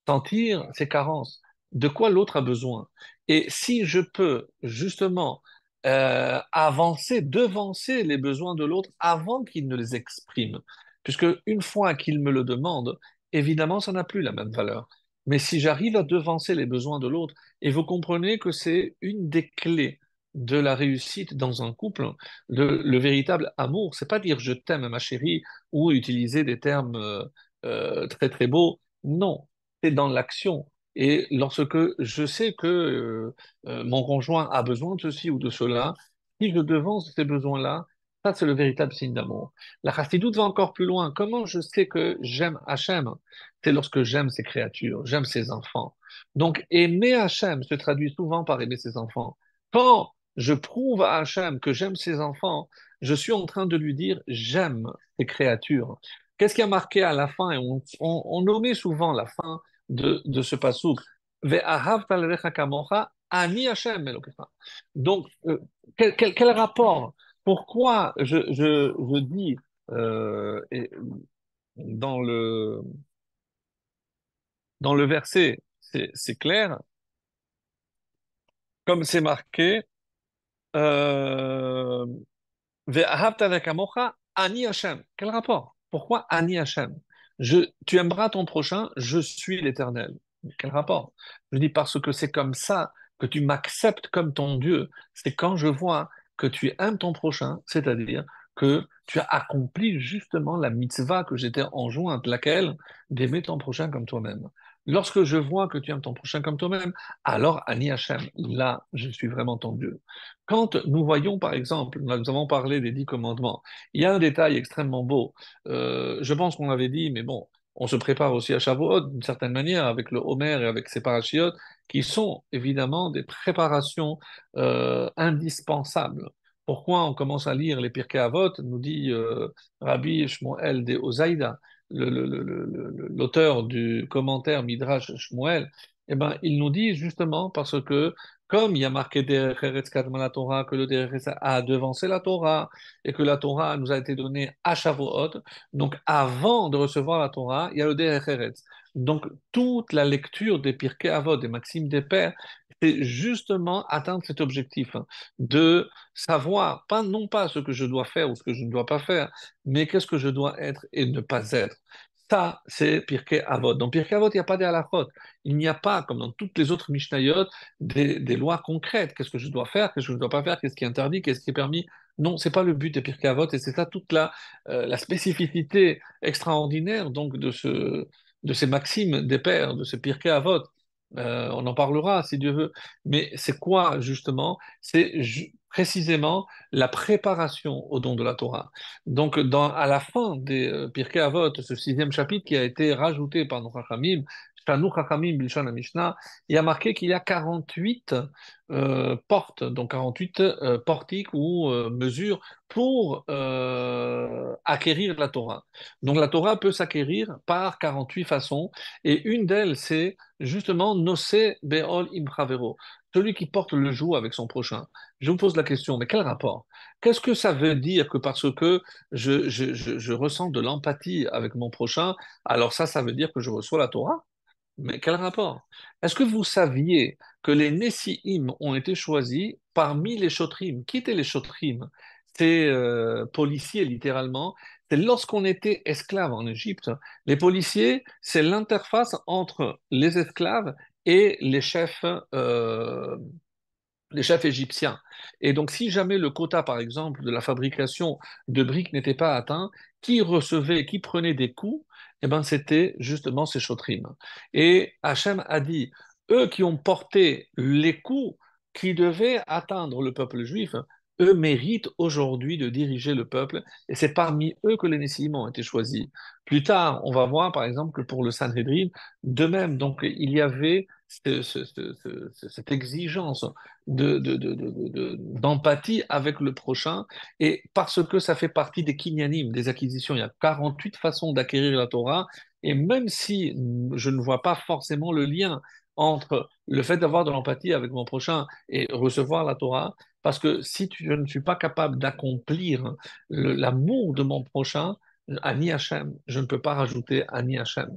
[SPEAKER 1] sentir ses carences, de quoi l'autre a besoin. Et si je peux justement avancer, devancer les besoins de l'autre avant qu'il ne les exprime, puisque une fois qu'il me le demande, évidemment, ça n'a plus la même valeur. Mais si j'arrive à devancer les besoins de l'autre, et vous comprenez que c'est une des clés de la réussite dans un couple, le véritable amour, c'est pas dire je t'aime ma chérie ou utiliser des termes très très beaux. Non, c'est dans l'action. Et lorsque je sais que mon conjoint a besoin de ceci ou de cela, si je devance ces besoins-là, ça c'est le véritable signe d'amour. La chassidoute va encore plus loin. Comment je sais que j'aime Hachem? C'est lorsque j'aime ses créatures, j'aime ses enfants. Donc aimer Hachem se traduit souvent par aimer ses enfants. Quand je prouve à Hachem que j'aime ses enfants, je suis en train de lui dire j'aime ces créatures. Qu'est-ce qui a marqué à la fin? Et on nommait souvent la fin de ce passouk. Ve'ahavta l'elecha kamocha, ani Hachem Elokecha. Donc, quel rapport? Pourquoi je dis dans dans le verset, c'est clair, comme c'est marqué, euh, Ve'ahavta lekamocha, ani Hashem. Quel rapport? Pourquoi ani Hashem? Tu aimeras ton prochain, je suis l'Éternel. Quel rapport? Je dis parce que c'est comme ça que tu m'acceptes comme ton Dieu. C'est quand je vois que tu aimes ton prochain, c'est-à-dire que tu as accompli justement la mitzvah que j'étais enjointe, laquelle? D'aimer ton prochain comme toi-même. Lorsque je vois que tu aimes ton prochain comme toi-même, alors ani Hashem, là, je suis vraiment ton Dieu. Quand nous voyons, par exemple, nous avons parlé des 10 commandements, il y a un détail extrêmement beau. Je pense qu'on l'avait dit, mais bon, on se prépare aussi à Shavuot d'une certaine manière avec le Homer et avec ses parachiotes, qui sont évidemment des préparations indispensables. Pourquoi on commence à lire les Pirkei Avot, nous dit Rabbi Shmuel de Ozaïda, l'auteur du commentaire Midrash Shmuel, eh ben, il nous dit justement parce que comme il y a marqué Derech Eretz Kadma la Torah, que le Derech Eretz a devancé la Torah, et que la Torah nous a été donnée à Shavuot, donc avant de recevoir la Torah, il y a le Derech Eretz. Donc toute la lecture des Pirkei Avot, des Maximes des Pères, c'est justement atteindre cet objectif hein, de savoir, pas, non pas ce que je dois faire ou ce que je ne dois pas faire, mais qu'est-ce que je dois être et ne pas être. Ça, c'est Pirkei Avot. Dans Pirkei Avot, il n'y a pas de halachot. Il n'y a pas, comme dans toutes les autres Mishnayot, des lois concrètes. Qu'est-ce que je dois faire, qu'est-ce que je ne dois pas faire, qu'est-ce qui est interdit, qu'est-ce qui est permis. Non, c'est pas le but des Pirkei Avot, et c'est ça toute la spécificité extraordinaire donc de ces maximes des pères, de ces Pirkei Avot. On en parlera si Dieu veut. Mais c'est quoi justement? C'est précisément la préparation au don de la Torah. Donc, à la fin des Pirkei Avot, ce 6e chapitre qui a été rajouté par nos Chachamim, Shanu Chachamim Bilshan Mishnah, il y a marqué qu'il y a 48 portes, donc 48 portiques ou mesures pour acquérir la Torah. Donc la Torah peut s'acquérir par 48 façons, et une d'elles, c'est justement Nosé Be'ol Imchavero, celui qui porte le joug avec son prochain. Je vous pose la question, mais quel rapport? Qu'est-ce que ça veut dire que parce que je ressens de l'empathie avec mon prochain, alors ça veut dire que je reçois la Torah? Mais quel rapport? Est-ce que vous saviez que les Nessi'im ont été choisis parmi les Shotrim? Qui étaient les Shotrim? C'est policiers, littéralement. C'est lorsqu'on était esclave en Égypte. Les policiers, c'est l'interface entre les esclaves et euh, les chefs égyptiens. Et donc, si jamais le quota, par exemple, de la fabrication de briques n'était pas atteint, qui recevait, qui prenait des coups, eh ben, c'était justement ces chotrim. Et Hachem a dit, eux qui ont porté les coups qui devaient atteindre le peuple juif, eux méritent aujourd'hui de diriger le peuple, et c'est parmi eux que les Nessim ont été choisis. Plus tard, on va voir, par exemple, que pour le Sanhedrin, de même, donc, il y avait cette exigence d'empathie avec le prochain, et parce que ça fait partie des kinyanim, des acquisitions, il y a 48 façons d'acquérir la Torah, et même si je ne vois pas forcément le lien entre le fait d'avoir de l'empathie avec mon prochain et recevoir la Torah, parce que si je ne suis pas capable d'accomplir l'amour de mon prochain, Ani Hachem, je ne peux pas rajouter Ani Hachem.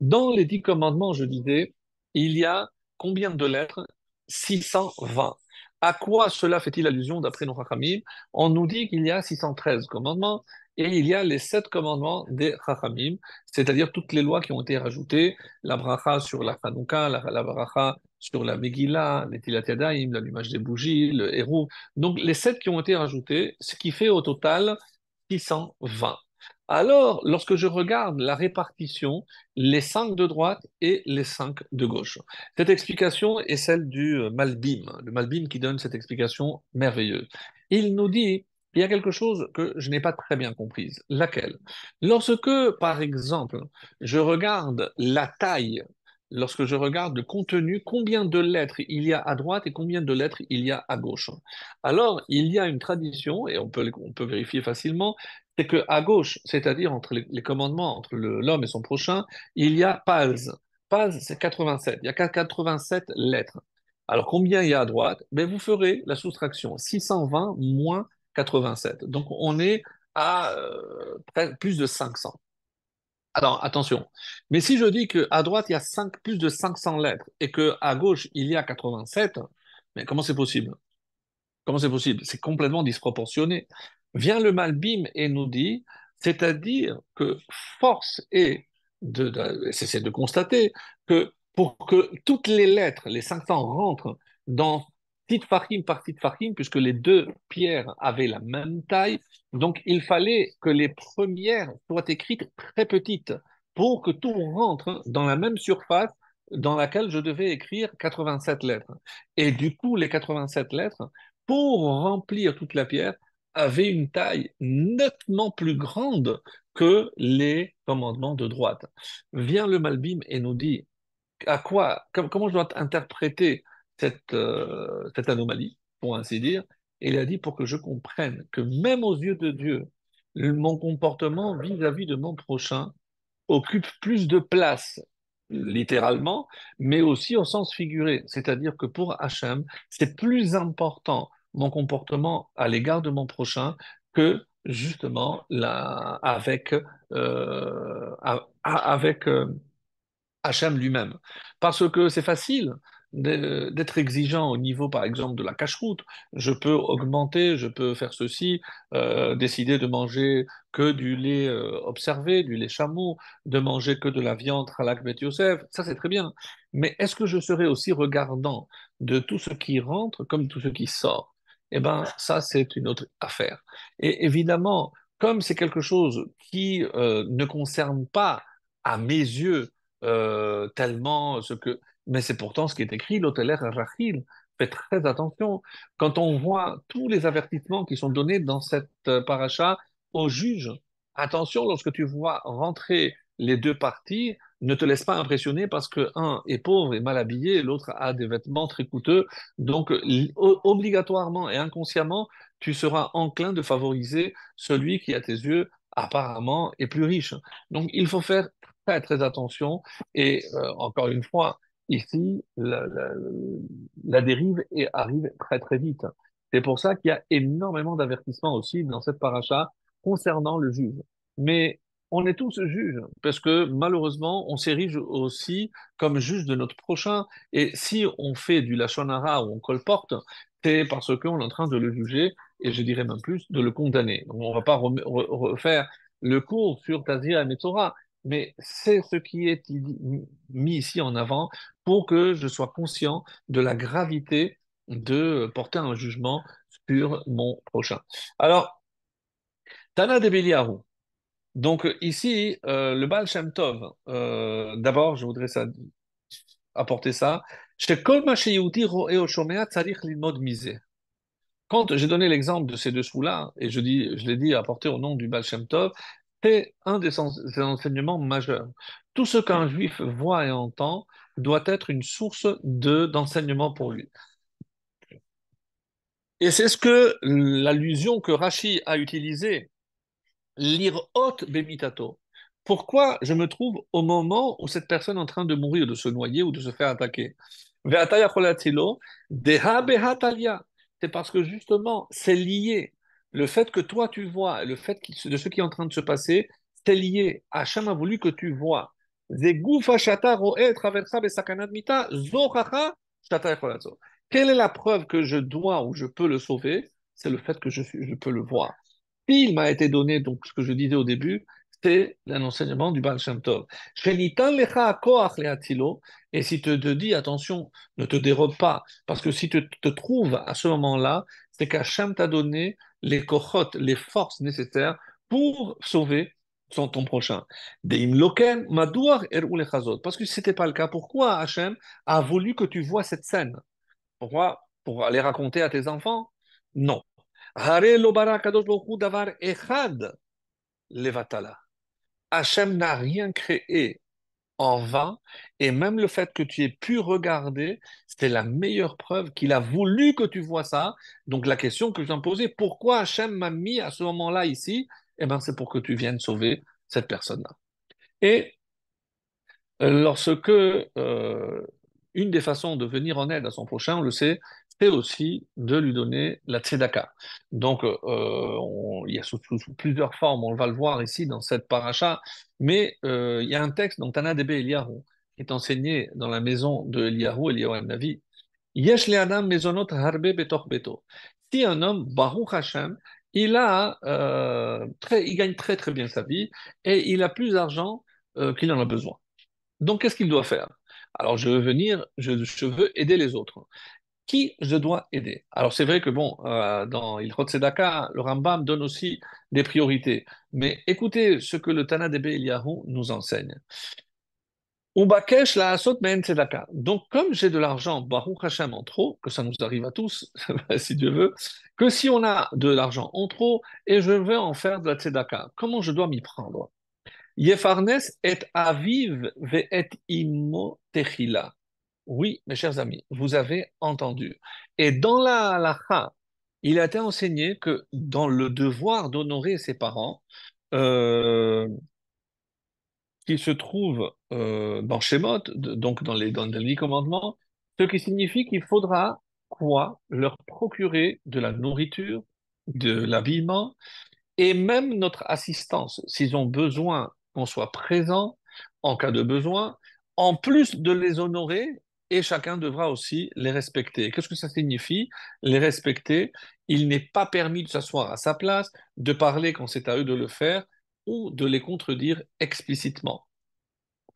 [SPEAKER 1] Dans les 10 commandements, je disais, il y a combien de lettres? 620. À quoi cela fait-il allusion d'après nos Chachamim? On nous dit qu'il y a 613 commandements et il y a les 7 commandements des Chachamim, c'est-à-dire toutes les lois qui ont été rajoutées, la bracha sur la Hanouka, la bracha sur la Megillah, les Tilat Yadayim, l'allumage des bougies, le Hérouv. Donc les 7 qui ont été rajoutés, ce qui fait au total 620. Alors, lorsque je regarde la répartition, les 5 de droite et les 5 de gauche. Cette explication est celle du Malbim, le Malbim qui donne cette explication merveilleuse. Il nous dit, il y a quelque chose que je n'ai pas très bien comprise. Laquelle? Lorsque, par exemple, je regarde la taille, lorsque je regarde le contenu, combien de lettres il y a à droite et combien de lettres il y a à gauche. Alors, il y a une tradition, et on peut vérifier facilement, c'est qu'à gauche, c'est-à-dire entre les commandements, entre l'homme et son prochain, il y a Paz. Paz, c'est 87. Il y a 87 lettres. Alors, combien il y a à droite? Ben, vous ferez la soustraction. 620 moins 87. Donc, on est à plus de 500. Alors, attention. Mais si je dis qu'à droite, il y a plus de 500 lettres et qu'à gauche, il y a 87, mais comment c'est possible? Comment c'est possible? C'est complètement disproportionné. Vient le Malbim et nous dit, c'est-à-dire que force est c'est de constater que pour que toutes les lettres, les 500 rentrent dans petite Fahim par petite Fahim, puisque les deux pierres avaient la même taille, donc il fallait que les premières soient écrites très petites pour que tout rentre dans la même surface dans laquelle je devais écrire 87 lettres. Et du coup, les 87 lettres, pour remplir toute la pierre, avait une taille nettement plus grande que les commandements de droite. Vient le Malbim et nous dit comment je dois interpréter cette anomalie, pour ainsi dire. Et il a dit pour que je comprenne que même aux yeux de Dieu, mon comportement vis-à-vis de mon prochain occupe plus de place, littéralement, mais aussi au sens figuré. C'est-à-dire que pour Hachem, c'est plus important mon comportement à l'égard de mon prochain que justement avec Hachem lui-même. Parce que c'est facile d'être exigeant au niveau, par exemple, de la cache-route. Je peux augmenter, je peux faire ceci, décider de manger que du lait observé, du lait chameau, de manger que de la viande halak bet Yosef. Ça, c'est très bien. Mais est-ce que je serai aussi regardant de tout ce qui rentre comme tout ce qui sort? Eh bien, ça, c'est une autre affaire. Et évidemment, comme c'est quelque chose qui ne concerne pas, à mes yeux, tellement ce que... Mais c'est pourtant ce qui est écrit, l'hôtelier Rachil. Faites très attention. Quand on voit tous les avertissements qui sont donnés dans cette paracha aux juges, attention lorsque tu vois rentrer les deux parties, ne te laisse pas impressionner parce que un est pauvre et mal habillé, et l'autre a des vêtements très coûteux. Donc, obligatoirement et inconsciemment, tu seras enclin de favoriser celui qui, à tes yeux, apparemment, est plus riche. Donc, il faut faire très, très attention et encore une fois, ici, la dérive arrive très très vite. C'est pour ça qu'il y a énormément d'avertissements aussi dans cette paracha concernant le juge. Mais on est tous juges, parce que malheureusement, on s'érige aussi comme juge de notre prochain. Et si on fait du lachon hara ou on colporte, c'est parce qu'on est en train de le juger, et je dirais même plus, de le condamner. Donc, on ne va pas refaire le cours sur Tazia et Metzora, mais c'est ce qui est mis ici en avant pour que je sois conscient de la gravité de porter un jugement sur mon prochain. Alors, Tana de Beliaru. Donc ici, le Baal Shem Tov, d'abord, je voudrais apporter ça. Shekol ma sheyehudi ro'eh o shomea tzarich lilmod mizeh. Quand j'ai donné l'exemple de ces deux sous-là, et je l'ai dit apporté au nom du Baal Shem Tov, c'est un des enseignements majeurs. Tout ce qu'un juif voit et entend doit être une source d'enseignement pour lui. Et c'est ce que l'allusion que Rashi a utilisée, lire haute bemitato. pourquoi je me trouve au moment où cette personne est en train de mourir, de se noyer ou de se faire attaquer? Ve'ata yachol latzilo, deha beha talia. C'est parce que justement, c'est lié. Le fait que toi tu vois, le fait de ce qui est en train de se passer, c'est lié. Hachem a voulu que tu vois. Zegufa shata ro'eh traversa besakanat mita, zochacha shata yachol latzo. Quelle est la preuve que je dois ou je peux le sauver? C'est le fait que je peux le voir. Il m'a été donné, donc ce que je disais au début, c'est l'enseignement du Baal Shem Tov. Shenitan lecha koach lehatzilo. Et si tu te dis, attention, ne te dérobe pas, parce que si tu te trouves à ce moment-là, c'est qu'Hachem t'a donné les kochot, les forces nécessaires pour sauver ton prochain. Deim loken madouar erou lechazot. Parce que si ce n'était pas le cas, pourquoi Hachem a voulu que tu vois cette scène? Pourquoi? Pour aller raconter à tes enfants? Non. Hare lo bara kadosh baruch hu davar echad levatala. Hachem n'a rien créé en vain, et même le fait que tu aies pu regarder, c'est la meilleure preuve qu'il a voulu que tu vois ça. Donc la question que je viens de poser, pourquoi Hachem m'a mis à ce moment-là ici? Eh bien, c'est pour que tu viennes sauver cette personne-là. Et lorsque une des façons de venir en aide à son prochain, on le sait, c'est aussi de lui donner la tzedaka. Donc, il y a sous plusieurs formes, on va le voir ici dans cette paracha, mais il y a un texte dans Tana Debe Eliyahu, qui est enseigné dans la maison de Eliyahu Navi. Yesh le Adam mezonot harbe betoch beto. Si un homme, Baruch Hashem, il gagne très très bien sa vie et il a plus d'argent qu'il en a besoin. Donc, qu'est-ce qu'il doit faire? Alors, je veux venir, je veux aider les autres. Qui je dois aider? Alors, c'est vrai que, bon, dans Ilchot Tzedaka, le Rambam donne aussi des priorités. Mais écoutez ce que le Tana Debe Eliyahu nous enseigne. Ubakesh la asot men tzedaka. Donc, comme j'ai de l'argent, Baruch Hashem en trop, que ça nous arrive à tous, si Dieu veut, que si on a de l'argent en trop et je veux en faire de la tzedaka, comment je dois m'y prendre? Yefarnes et aviv ve et imo techila. Oui, mes chers amis, vous avez entendu. Et dans la halakha, il a été enseigné que dans le devoir d'honorer ses parents, euh, qui se trouve dans Shemot, donc dans les 10 commandements, ce qui signifie qu'il faudra quoi? Leur procurer de la nourriture, de l'habillement et même notre assistance, s'ils ont besoin qu'on soit présent en cas de besoin, en plus de les honorer, et chacun devra aussi les respecter. Qu'est-ce que ça signifie? Les respecter, il n'est pas permis de s'asseoir à sa place, de parler quand c'est à eux de le faire, ou de les contredire explicitement.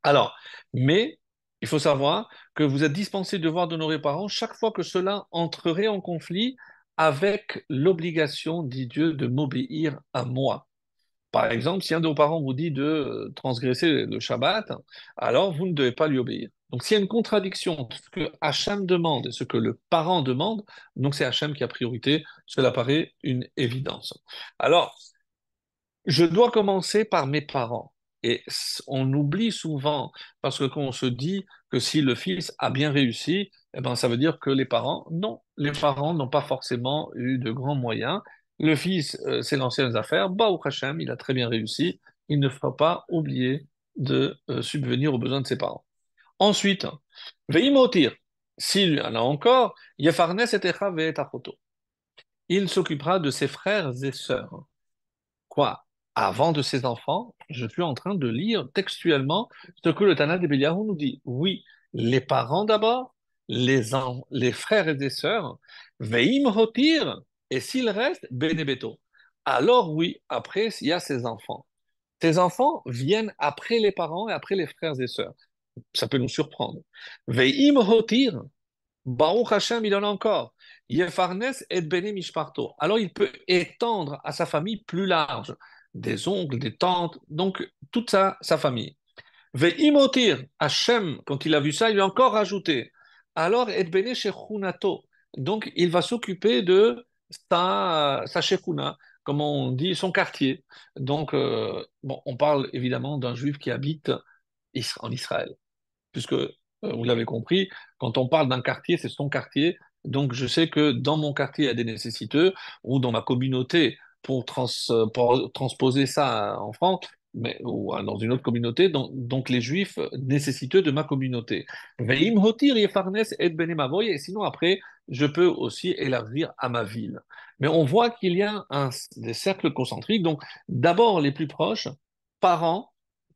[SPEAKER 1] Alors, mais il faut savoir que vous êtes dispensé de voir d'honorer parents chaque fois que cela entrerait en conflit avec l'obligation, dit Dieu, de m'obéir à moi. Par exemple, si un de vos parents vous dit de transgresser le Shabbat, alors vous ne devez pas lui obéir. Donc, s'il y a une contradiction entre ce que Hachem demande et ce que le parent demande, donc c'est Hachem qui a priorité. Cela paraît une évidence. Alors, je dois commencer par mes parents. Et on oublie souvent, parce que quand on se dit que si le fils a bien réussi, eh ben, ça veut dire que les parents, non, les parents n'ont pas forcément eu de grands moyens. Le fils, c'est l'ancienne affaire, Baruch Hashem, il a très bien réussi. Il ne faut pas oublier de subvenir aux besoins de ses parents. Ensuite, Veimotir, s'il y en a encore, Yefarnes et Echav et Achoto. Il s'occupera de ses frères et sœurs. Quoi? Avant de ses enfants, je suis en train de lire textuellement ce que le Tana de Béliarou nous dit. Oui, les parents d'abord, les frères et les sœurs, veim rotir, et s'il reste, benebeto. Alors oui, après, il y a ses enfants. Ses enfants viennent après les parents et après les frères et sœurs. Ça peut nous surprendre. Veim rotir, Baruch Hashem, il en a encore. Yefarnes et Bene Mishparto. Alors il peut étendre à sa famille plus large, des oncles, des tantes, donc toute sa famille. Ve'imotir, Hashem, quand il a vu ça, il lui a encore rajouté. Alors et Bene Shechunato. Donc il va s'occuper de sa Shechuna, comme on dit, son quartier. Donc, bon, on parle évidemment d'un juif qui habite en Israël puisque vous l'avez compris, quand on parle d'un quartier, c'est son quartier. Donc je sais que dans mon quartier, il y a des nécessiteux, ou dans ma communauté, pour transposer ça en France, ou dans une autre communauté, donc les Juifs nécessiteux de ma communauté. Veim hotir yefarnes et bene mavoy, et sinon après, je peux aussi élargir à ma ville. Mais on voit qu'il y a des cercles concentriques, donc d'abord les plus proches, parents,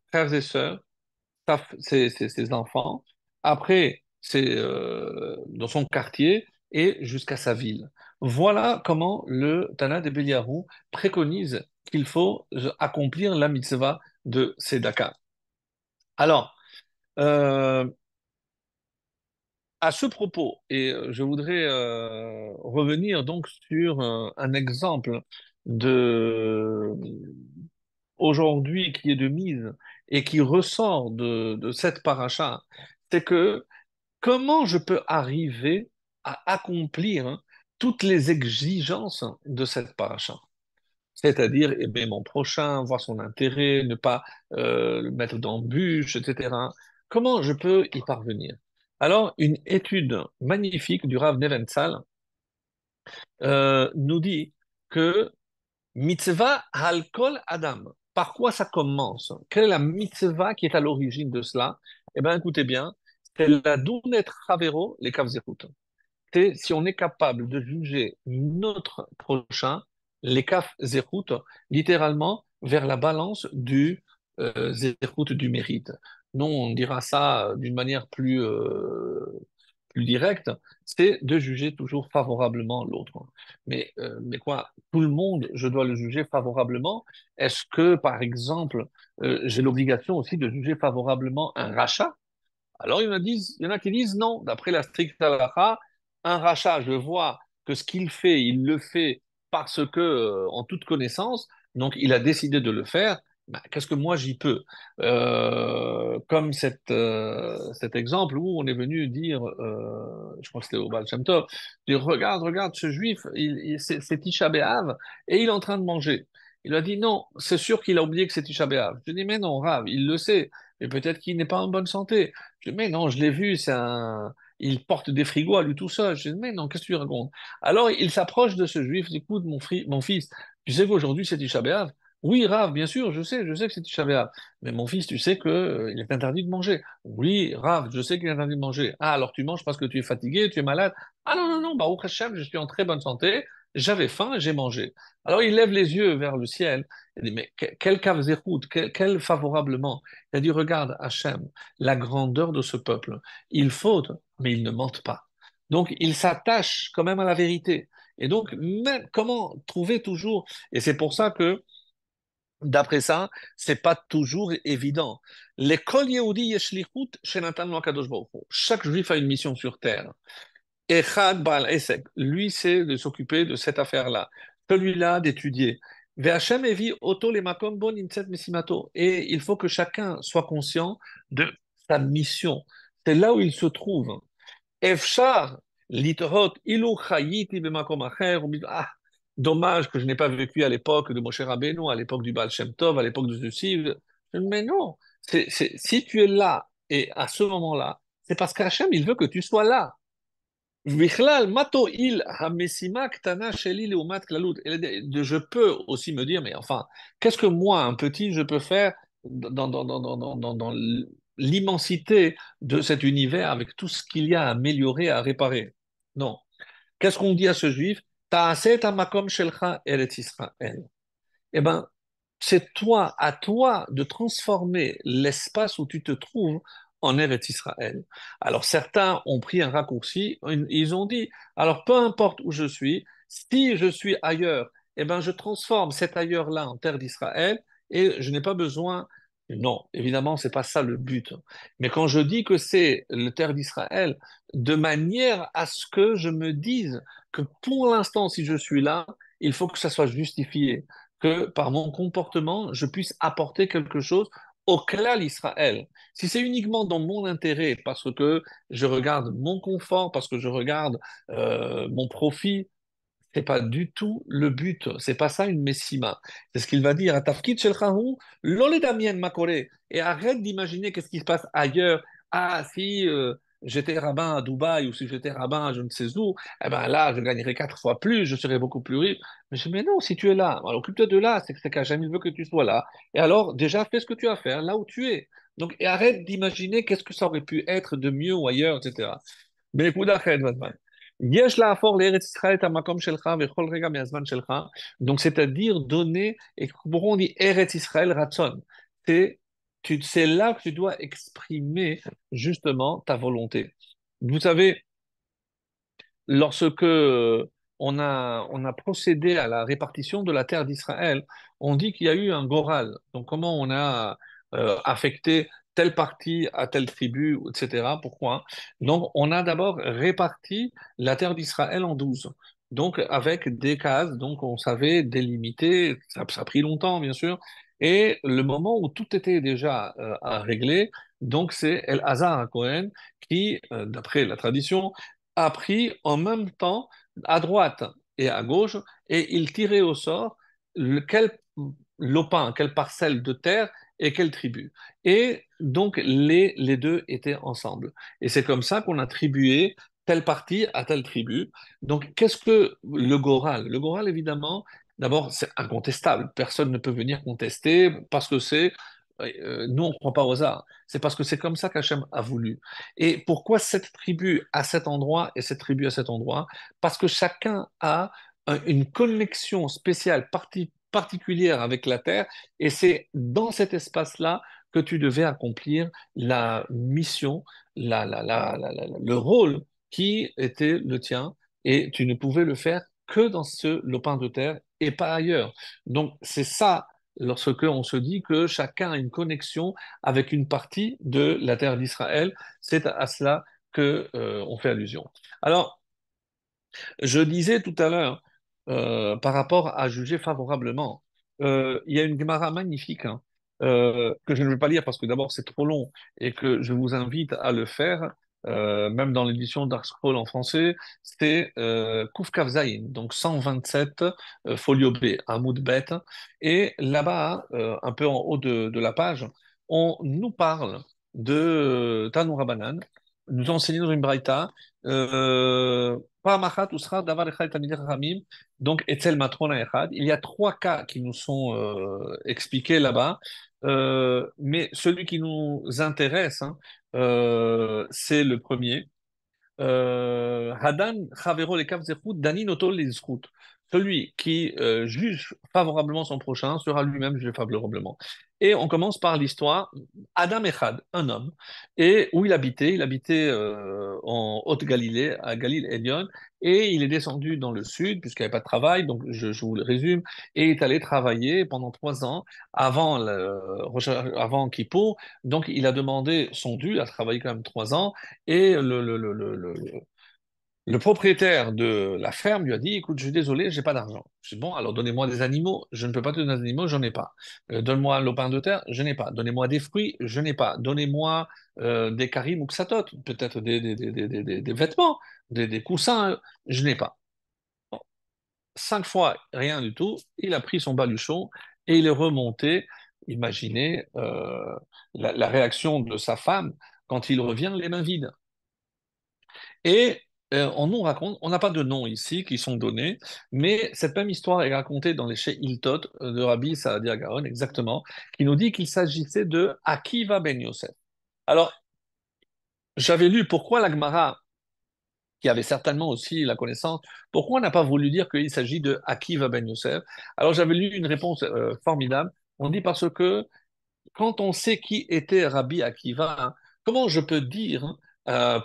[SPEAKER 1] frères et sœurs, ses enfants, après c'est dans son quartier et jusqu'à sa ville. Voilà comment le Tana de Beliarou préconise qu'il faut accomplir la mitzvah de Sedaka. Alors, euh, à ce propos, et je voudrais revenir donc sur un exemple de aujourd'hui qui est de mise et qui ressort de cette paracha, c'est que comment je peux arriver à accomplir toutes les exigences de cette paracha? C'est-à-dire aimer mon prochain, voir son intérêt, ne pas le mettre d'embûches, etc. Comment je peux y parvenir? Alors, une étude magnifique du Rav Nebenzahl nous dit que mitzvah al kol adam. Par quoi ça commence? Quelle est la mitzvah qui est à l'origine de cela? Eh bien, écoutez bien, c'est la dounet chavero, les kavzerut. C'est si on est capable de juger notre prochain, les kaf zerut, littéralement vers la balance du zerut du mérite. Non, on dira ça d'une manière plus directe, c'est de juger toujours favorablement l'autre. Mais quoi, tout le monde, je dois le juger favorablement. Est-ce que, par exemple, j'ai l'obligation aussi de juger favorablement un rachat? Alors, il y en a qui disent non, d'après la stricte halakha, un rachat, je vois que ce qu'il fait, il le fait parce que, en toute connaissance, donc il a décidé de le faire. Ben, qu'est-ce que moi j'y peux? Comme cet exemple où on est venu dire, je crois que c'était au Baal Shem Tov, dire regarde, ce juif, c'est Tisha B'Av et il est en train de manger. Il a dit non, c'est sûr qu'il a oublié que c'est Tisha B'Av. Je dis mais non, Rav, il le sait, mais peut-être qu'il n'est pas en bonne santé. Je dis, mais non, je l'ai vu, il porte des frigos à lui tout seul. Je dis, mais non, qu'est-ce que tu racontes? Alors, il s'approche de ce juif, il dit, écoute, mon fils, tu sais qu'aujourd'hui c'est Tisha B'Av? Oui, Rav, bien sûr, je sais que c'est Tisha B'Av. Mais mon fils, tu sais que, il est interdit de manger. Oui, Rav, je sais qu'il est interdit de manger. Ah, alors tu manges parce que tu es fatigué, tu es malade. Ah non, non, non, Baruch Hashem, je suis en très bonne santé, j'avais faim, j'ai mangé. Alors il lève les yeux vers le ciel, il dit, mais quel kavzérout, quel favorablement. Il a dit, regarde, Hachem, la grandeur de ce peuple. Ils fautent, mais ils ne mentent pas. Donc, ils s'attachent quand même à la vérité. Et donc, même, comment trouver toujours, et c'est pour ça que, d'après ça, c'est pas toujours évident. L'école Yehudi Yeshlichut Shenatan lo Akadosh Baruch Hu. Chaque juif a une mission sur terre. Echad Baal Esek, lui, c'est de s'occuper de cette affaire-là. Celui-là, d'étudier. Ve'Hashem evi oto lemakom bo nimtzet mesimato. Et il faut que chacun soit conscient de sa mission. C'est là où il se trouve. Efshar litohot ilu chayiti b'makom acher. Ah, dommage que je n'ai pas vécu à l'époque de Moshe Rabbeinu, à l'époque du Baal Shem Tov, à l'époque de ceci. Mais non, si tu es là et à ce moment-là, c'est parce qu'Hachem, il veut que tu sois là. Vichlal, mato il hamesima ktana sheli leumat klalut. Je peux aussi me dire, mais enfin, qu'est-ce que moi, un petit, je peux faire dans l'immensité de cet univers avec tout ce qu'il y a à améliorer, à réparer? Non. Qu'est-ce qu'on dit à ce juif? Ta'aseh makom shelcha eretz Israël. Eh ben, c'est toi, à toi de transformer l'espace où tu te trouves en Eretz Israël. Alors certains ont pris un raccourci, ils ont dit, alors peu importe où je suis, si je suis ailleurs, eh ben je transforme cet ailleurs-là en terre d'Israël et je n'ai pas besoin. Non, évidemment, c'est pas ça le but. Mais quand je dis que c'est le terre d'Israël, de manière à ce que je me dise que pour l'instant, si je suis là, il faut que ça soit justifié que par mon comportement, je puisse apporter quelque chose au clal Israël. Si c'est uniquement dans mon intérêt, parce que je regarde mon confort, parce que je regarde mon profit, c'est pas du tout le but. C'est pas ça une messima. C'est ce qu'il va dire. Atafkit shelchahu, lo ledamien makore. Et arrête d'imaginer qu'est-ce qui se passe ailleurs. Ah, si. j'étais rabbin à Dubaï ou si j'étais rabbin à je ne sais où, eh ben là, je gagnerais 4 fois plus, je serais beaucoup plus riche. Mais je dis, mais non, si tu es là, alors occupe-toi de là, c'est qu'Hachem il veut que tu sois là. Et alors, déjà, fais ce que tu as à faire là où tu es. Donc, et arrête d'imaginer qu'est-ce que ça aurait pu être de mieux ou ailleurs, etc. בנקודה אחרת בזמן. יש להפוך לארץ ישראל את המקום שלך בכל רגע מהזמן שלך, donc c'est-à-dire donner, et pourquoi on dit Eretz Israël Ratzon, c'est c'est là que tu dois exprimer justement ta volonté. Vous savez, lorsque on a procédé à la répartition de la terre d'Israël, on dit qu'il y a eu un goral. Donc, comment on a affecté telle partie à telle tribu, etc. Pourquoi? Donc, on a d'abord réparti la terre d'Israël en 12. Donc, avec des cases, donc on savait délimiter, ça a pris longtemps, bien sûr. Et le moment où tout était déjà à régler, donc c'est El-Hazar à Cohen qui, d'après la tradition, a pris en même temps à droite et à gauche et il tirait au sort quel lopin, quelle parcelle de terre et quelle tribu. Et donc les deux étaient ensemble. Et c'est comme ça qu'on a attribué telle partie à telle tribu. Donc qu'est-ce que le Goral? Le Goral, évidemment, d'abord, c'est incontestable. Personne ne peut venir contester parce que c'est... nous, on ne croit pas au hasard. C'est parce que c'est comme ça qu'Hachem a voulu. Et pourquoi cette tribu à cet endroit et cette tribu à cet endroit? Parce que chacun a une connexion spéciale, particulière avec la terre, et c'est dans cet espace-là que tu devais accomplir la mission, le rôle qui était le tien, et tu ne pouvais le faire que dans ce lopin de terre et pas ailleurs. Donc c'est ça lorsque on se dit que chacun a une connexion avec une partie de la terre d'Israël, c'est à cela que on fait allusion. Alors, je disais tout à l'heure, par rapport à juger favorablement, il y a une Gemara magnifique hein, que je ne vais pas lire parce que d'abord c'est trop long et que je vous invite à le faire, même dans l'édition Dark Scroll en français, c'est Kuf Kaf Zayin, donc 127 folio B, Hamoud Bet. Et là-bas, un peu en haut de la page, on nous parle de Tanoura Banan, nous enseigne dans une braïta. פעם אחת הוסרה דבר אחד לתלמידי חכמים, donc Etzel Matrona Echad. Il y a trois cas qui nous sont expliqués là-bas, mais celui qui nous intéresse, hein, c'est le premier. Hadan Chavero Lekav Zechut, Danin Oto Lezchut. Celui qui juge favorablement son prochain sera lui-même jugé favorablement. Et on commence par l'histoire. Adam Echad, un homme, et où il habitait en Haute-Galilée, à Galilée Elion, et il est descendu dans le sud, puisqu'il n'y avait pas de travail, donc je vous le résume, et il est allé travailler pendant 3 ans avant, avant Kippour, donc il a demandé son dû, il a travaillé quand même 3 ans, et le propriétaire de la ferme lui a dit, écoute, je suis désolé, j'ai pas d'argent. Je dis, bon, alors donnez-moi des animaux. Je ne peux pas te donner des animaux, j'en ai pas. Donne-moi un lopin de terre, je n'ai pas. Donnez-moi des fruits, je n'ai pas. Donnez-moi des karim ou ksatot, peut-être des vêtements, des coussins, je n'ai pas. Bon, 5 fois, rien du tout. Il a pris son baluchon et il est remonté. Imaginez la réaction de sa femme quand il revient les mains vides. Et on nous raconte, on n'a pas de noms ici qui sont donnés, mais cette même histoire est racontée dans les Chez Hiltot de Rabbi Saadia Gaon, exactement, qui nous dit qu'il s'agissait de Akiva ben Yosef. Alors, j'avais lu pourquoi la Gemara, qui avait certainement aussi la connaissance, pourquoi on n'a pas voulu dire qu'il s'agit de Akiva ben Yosef. Alors, j'avais lu une réponse formidable. On dit parce que quand on sait qui était Rabbi Akiva, hein, comment je peux dire, hein,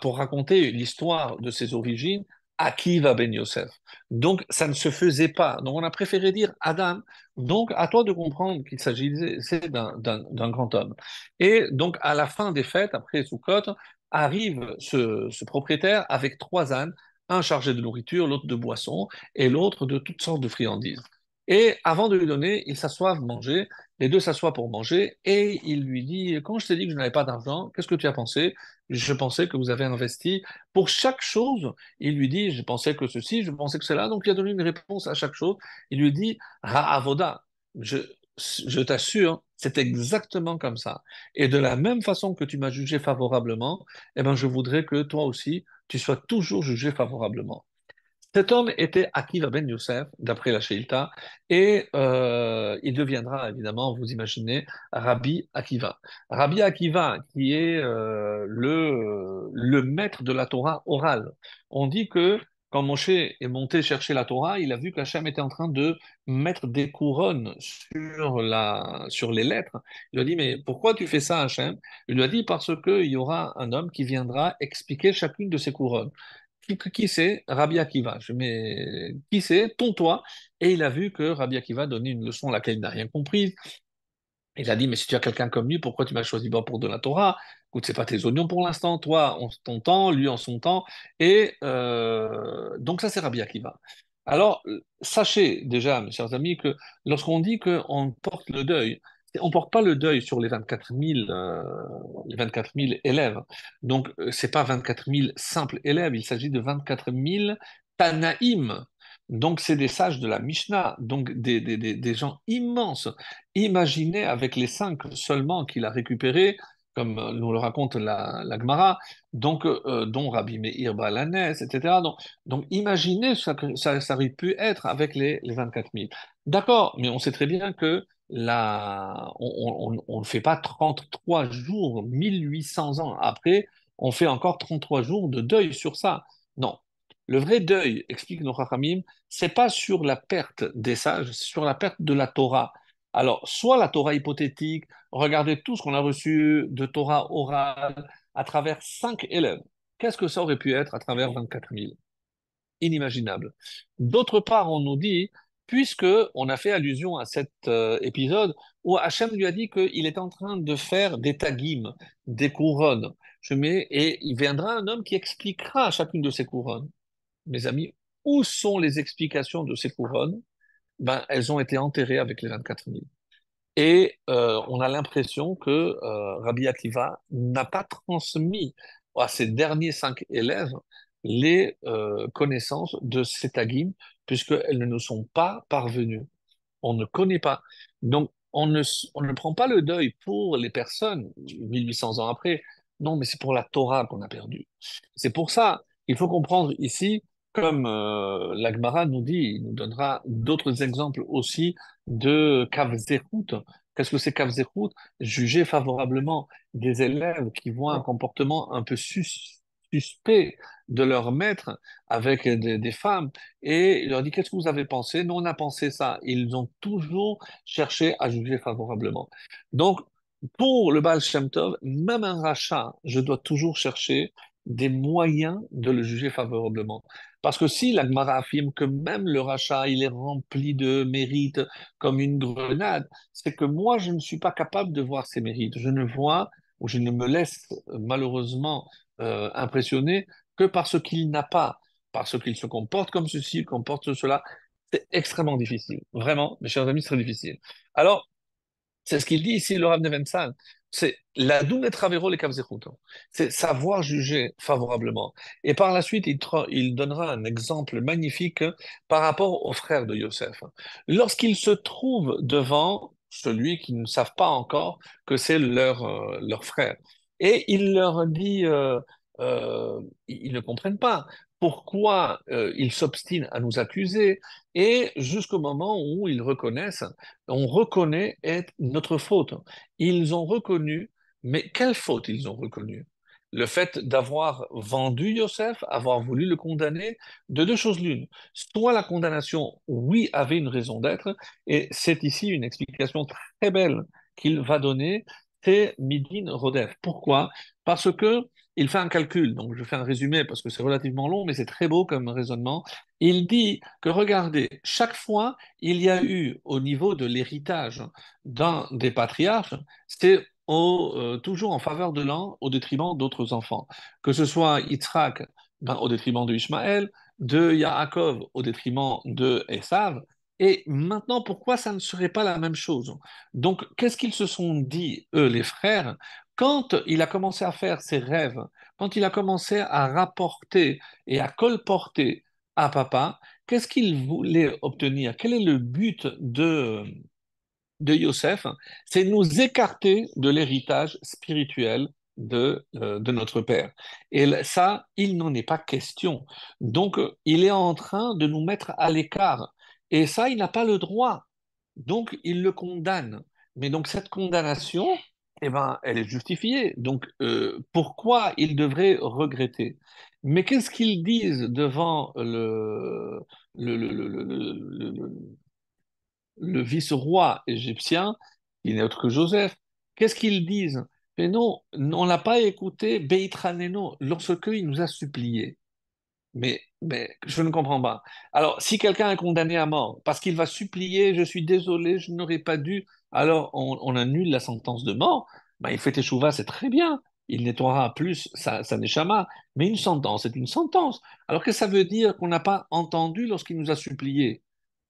[SPEAKER 1] pour raconter l'histoire de ses origines, Akiva ben Yosef? Donc, ça ne se faisait pas. Donc, on a préféré dire Adam. Donc, à toi de comprendre qu'il s'agissait d'un grand homme. Et donc, à la fin des fêtes, après Sukkot, arrive ce propriétaire avec 3 ânes, un chargé de nourriture, l'autre de boisson, et l'autre de toutes sortes de friandises. Et avant de lui donner, ils s'assoivent manger. Les deux s'assoient pour manger et il lui dit, quand je t'ai dit que je n'avais pas d'argent, qu'est-ce que tu as pensé? Je pensais que vous avez investi pour chaque chose. Il lui dit, je pensais que ceci, je pensais que cela. Donc il a donné une réponse à chaque chose. Il lui dit, Ha'avoda, je t'assure C'est exactement comme ça. Et de la même façon que tu m'as jugé favorablement, eh ben, je voudrais que toi aussi, tu sois toujours jugé favorablement. Cet homme était Akiva ben Youssef, d'après la Sheilta, et il deviendra évidemment, vous imaginez, Rabbi Akiva. Rabbi Akiva, qui est le maître de la Torah orale. On dit que quand Moshe est monté chercher la Torah, il a vu qu'Hachem était en train de mettre des couronnes sur les lettres. Il lui a dit, mais pourquoi tu fais ça, Hachem? Il lui a dit, parce qu'il y aura un homme qui viendra expliquer chacune de ces couronnes. Qui c'est? Rabbi Akiva. Je mets, qui c'est? Ton-toi. Et il a vu que Rabbi Akiva donnait une leçon à laquelle il n'a rien compris. Il a dit, mais si tu as quelqu'un comme lui, pourquoi tu m'as choisi pas pour de la Torah? Écoute, c'est pas tes oignons pour l'instant, toi en ton temps, lui en son temps. Et donc ça, c'est Rabbi Akiva. Alors, sachez déjà, mes chers amis, que lorsqu'on dit qu'on porte le deuil, on ne porte pas le deuil sur les 24 000 élèves. Donc, c'est pas 24 000 simples élèves, il s'agit de 24 000 Tanaïm. Donc, c'est des sages de la Mishnah, donc des gens immenses. Imaginez avec les 5 seulement qu'il a récupérés, comme nous le raconte la Gemara, donc, dont Rabbi Meir Balanès, etc. Donc imaginez ça aurait pu être avec les 24 000. D'accord, mais on sait très bien que on ne fait pas 33 jours, 1800 ans après, on fait encore 33 jours de deuil sur ça. Non. Le vrai deuil, explique nos Chachamim, c'est pas sur la perte des sages, c'est sur la perte de la Torah. Alors, soit la Torah hypothétique, regardez tout ce qu'on a reçu de Torah orale à travers 5 élèves. Qu'est-ce que ça aurait pu être à travers 24 000? Inimaginable. D'autre part, on nous dit, puisque on a fait allusion à cet épisode où Hachem lui a dit qu'il est en train de faire des tagim, des couronnes. Et il viendra un homme qui expliquera chacune de ces couronnes. Mes amis, où sont les explications de ces couronnes? Ben, elles ont été enterrées avec les 24 000. Et on a l'impression que Rabbi Akiva n'a pas transmis à ses derniers 5 élèves les connaissances de ces taggim, puisqu'elles ne nous sont pas parvenues. On ne connaît pas. Donc, on ne prend pas le deuil pour les personnes 1800 ans après. Non, mais c'est pour la Torah qu'on a perdu. C'est pour ça, il faut comprendre ici, comme la Gemara nous dit, il nous donnera d'autres exemples aussi de Kavzerut. Qu'est-ce que c'est Kavzerut? Juger favorablement des élèves qui voient un comportement un peu suspect de leur maître avec des femmes et il leur dit, qu'est-ce que vous avez pensé? Nous, on a pensé ça. Ils ont toujours cherché à juger favorablement. Donc, pour le Baal Shem Tov, même un rachat, je dois toujours chercher des moyens de le juger favorablement. Parce que si la Gemara affirme que même le rachat, il est rempli de mérites comme une grenade, c'est que moi, je ne suis pas capable de voir ces mérites. Je ne vois ou je ne me laisse malheureusement impressionner que par ce qu'il n'a pas, parce qu'il se comporte comme ceci, il comporte cela. C'est extrêmement difficile. Vraiment, mes chers amis, c'est très difficile. Alors, c'est ce qu'il dit ici, le Rav Nebensan. C'est la dounet travero les kavzechut. C'est savoir juger favorablement. Et par la suite, il donnera un exemple magnifique par rapport aux frères de Yosef. Lorsqu'ils se trouvent devant celui qui ne savent pas encore que c'est leur frère. Et il leur dit, ils ne comprennent pas pourquoi ils s'obstinent à nous accuser, et jusqu'au moment où ils reconnaissent on reconnaît être notre faute. Ils ont reconnu, mais quelle faute ils ont reconnu? Le fait d'avoir vendu Yosef, avoir voulu le condamner, de deux choses l'une. Soit la condamnation, oui, avait une raison d'être, et c'est ici une explication très belle qu'il va donner, c'est Midin Rodef. Pourquoi? Parce que il fait un calcul, donc je fais un résumé parce que c'est relativement long, mais c'est très beau comme raisonnement. Il dit que regardez, chaque fois il y a eu au niveau de l'héritage d'un des patriarches, c'est toujours en faveur de l'un au détriment d'autres enfants. Que ce soit Yitzhak ben, au détriment de Ishmaël, de Yaakov au détriment de Esav. Et maintenant, pourquoi ça ne serait pas la même chose? Donc, qu'est-ce qu'ils se sont dit, eux, les frères, quand il a commencé à faire ses rêves, quand il a commencé à rapporter et à colporter à papa, qu'est-ce qu'il voulait obtenir? Quel est le but de Yosef, c'est nous écarter de l'héritage spirituel de notre père. Et ça, il n'en est pas question. Donc, il est en train de nous mettre à l'écart. Et ça, il n'a pas le droit. Donc, il le condamne. Mais donc, cette condamnation, eh ben, elle est justifiée. Donc, pourquoi il devrait regretter? Mais qu'est-ce qu'ils disent devant le, le, le, le, le- le- le vice-roi égyptien, qui n'est autre que Joseph? Qu'est-ce qu'ils disent? Mais non, on l'a pas écouté, Beitraneno, lorsque il nous a supplié. Mais je ne comprends pas. Alors, si quelqu'un est condamné à mort parce qu'il va supplier, je suis désolé, je n'aurais pas dû, alors on annule la sentence de mort. Ben, il fait échouva, c'est très bien. Il nettoiera plus sa neshama. Mais une sentence, c'est une sentence. Alors, qu'est-ce que ça veut dire qu'on n'a pas entendu lorsqu'il nous a supplié?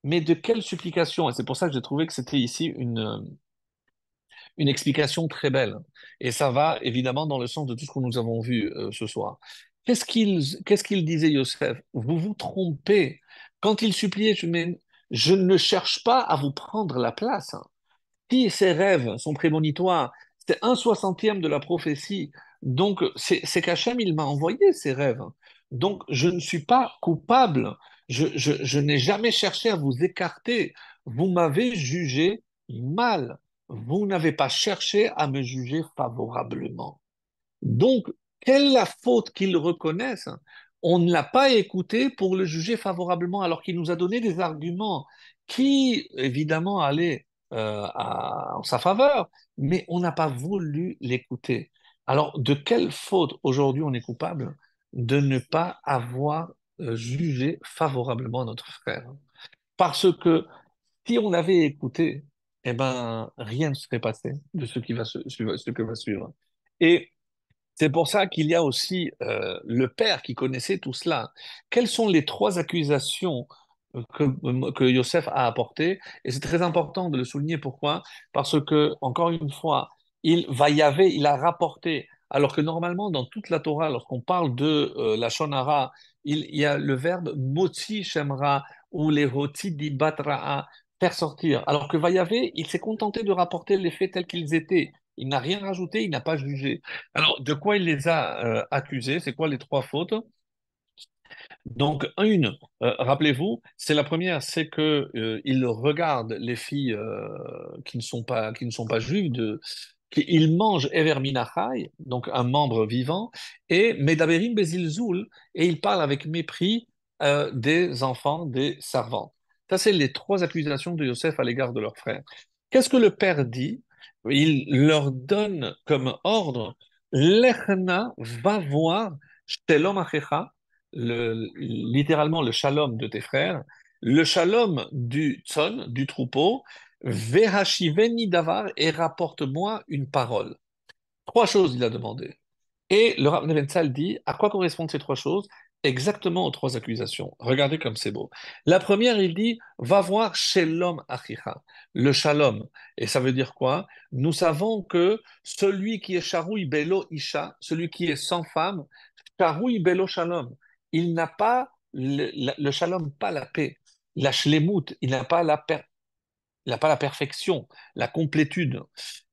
[SPEAKER 1] Mais de quelle supplication? Et c'est pour ça que j'ai trouvé que c'était ici une explication très belle. Et ça va évidemment dans le sens de tout ce que nous avons vu ce soir. Qu'est-ce qu'il disait Yosef? Vous vous trompez. Quand il suppliait, je ne cherche pas à vous prendre la place. Si ces rêves sont prémonitoires, c'est un soixantième de la prophétie. Donc, c'est qu'Hachem, il m'a envoyé ces rêves. Donc, je ne suis pas coupable. Je n'ai jamais cherché à vous écarter. Vous m'avez jugé mal. Vous n'avez pas cherché à me juger favorablement. Donc, quelle est la faute qu'ils reconnaissent? On ne l'a pas écouté pour le juger favorablement, alors qu'il nous a donné des arguments qui, évidemment, allaient en sa faveur, mais on n'a pas voulu l'écouter. Alors, de quelle faute aujourd'hui on est coupable de ne pas avoir jugé favorablement notre frère? Parce que si on avait écouté, eh ben, rien ne serait passé de ce qui va ce que va suivre. Et c'est pour ça qu'il y a aussi le père qui connaissait tout cela. Quelles sont les trois accusations que Yosef a apportées? Et c'est très important de le souligner. Pourquoi? Parce que, encore une fois, il a rapporté, alors que normalement, dans toute la Torah, lorsqu'on parle de la Shonara, il y a le verbe moti shemra ou les hoti dibatra'a, faire sortir. Alors que Vayavé, il s'est contenté de rapporter les faits tels qu'ils étaient. Il n'a rien rajouté, il n'a pas jugé. Alors, de quoi il les a accusés? C'est quoi les trois fautes? Donc, une, rappelez-vous, c'est la première, c'est que il regarde les filles qui ne sont pas juives, il mange Ever Minachai, donc un membre vivant, et Medaberim Bezilzul, et il parle avec mépris des enfants, des servantes. Ça, c'est les trois accusations de Yosef à l'égard de leur frère. Qu'est-ce que le père dit? Il leur donne comme ordre, Lechna va voir Shalom Achecha, littéralement le shalom de tes frères, le shalom du tson, du troupeau, Vehashiveni davar, et rapporte-moi une parole. Trois choses il a demandé. Et le Rav Nebenzahl dit, à quoi correspondent ces trois choses? Exactement aux trois accusations. Regardez comme c'est beau. La première, il dit, va voir Shalom Achicha, le shalom. Et ça veut dire quoi? Nous savons que celui qui est Sharoui Belo Isha, celui qui est sans femme, Sharoui Belo Shalom, il n'a pas le shalom, pas la paix. La shlemut, il n'a pas la perfection, la complétude,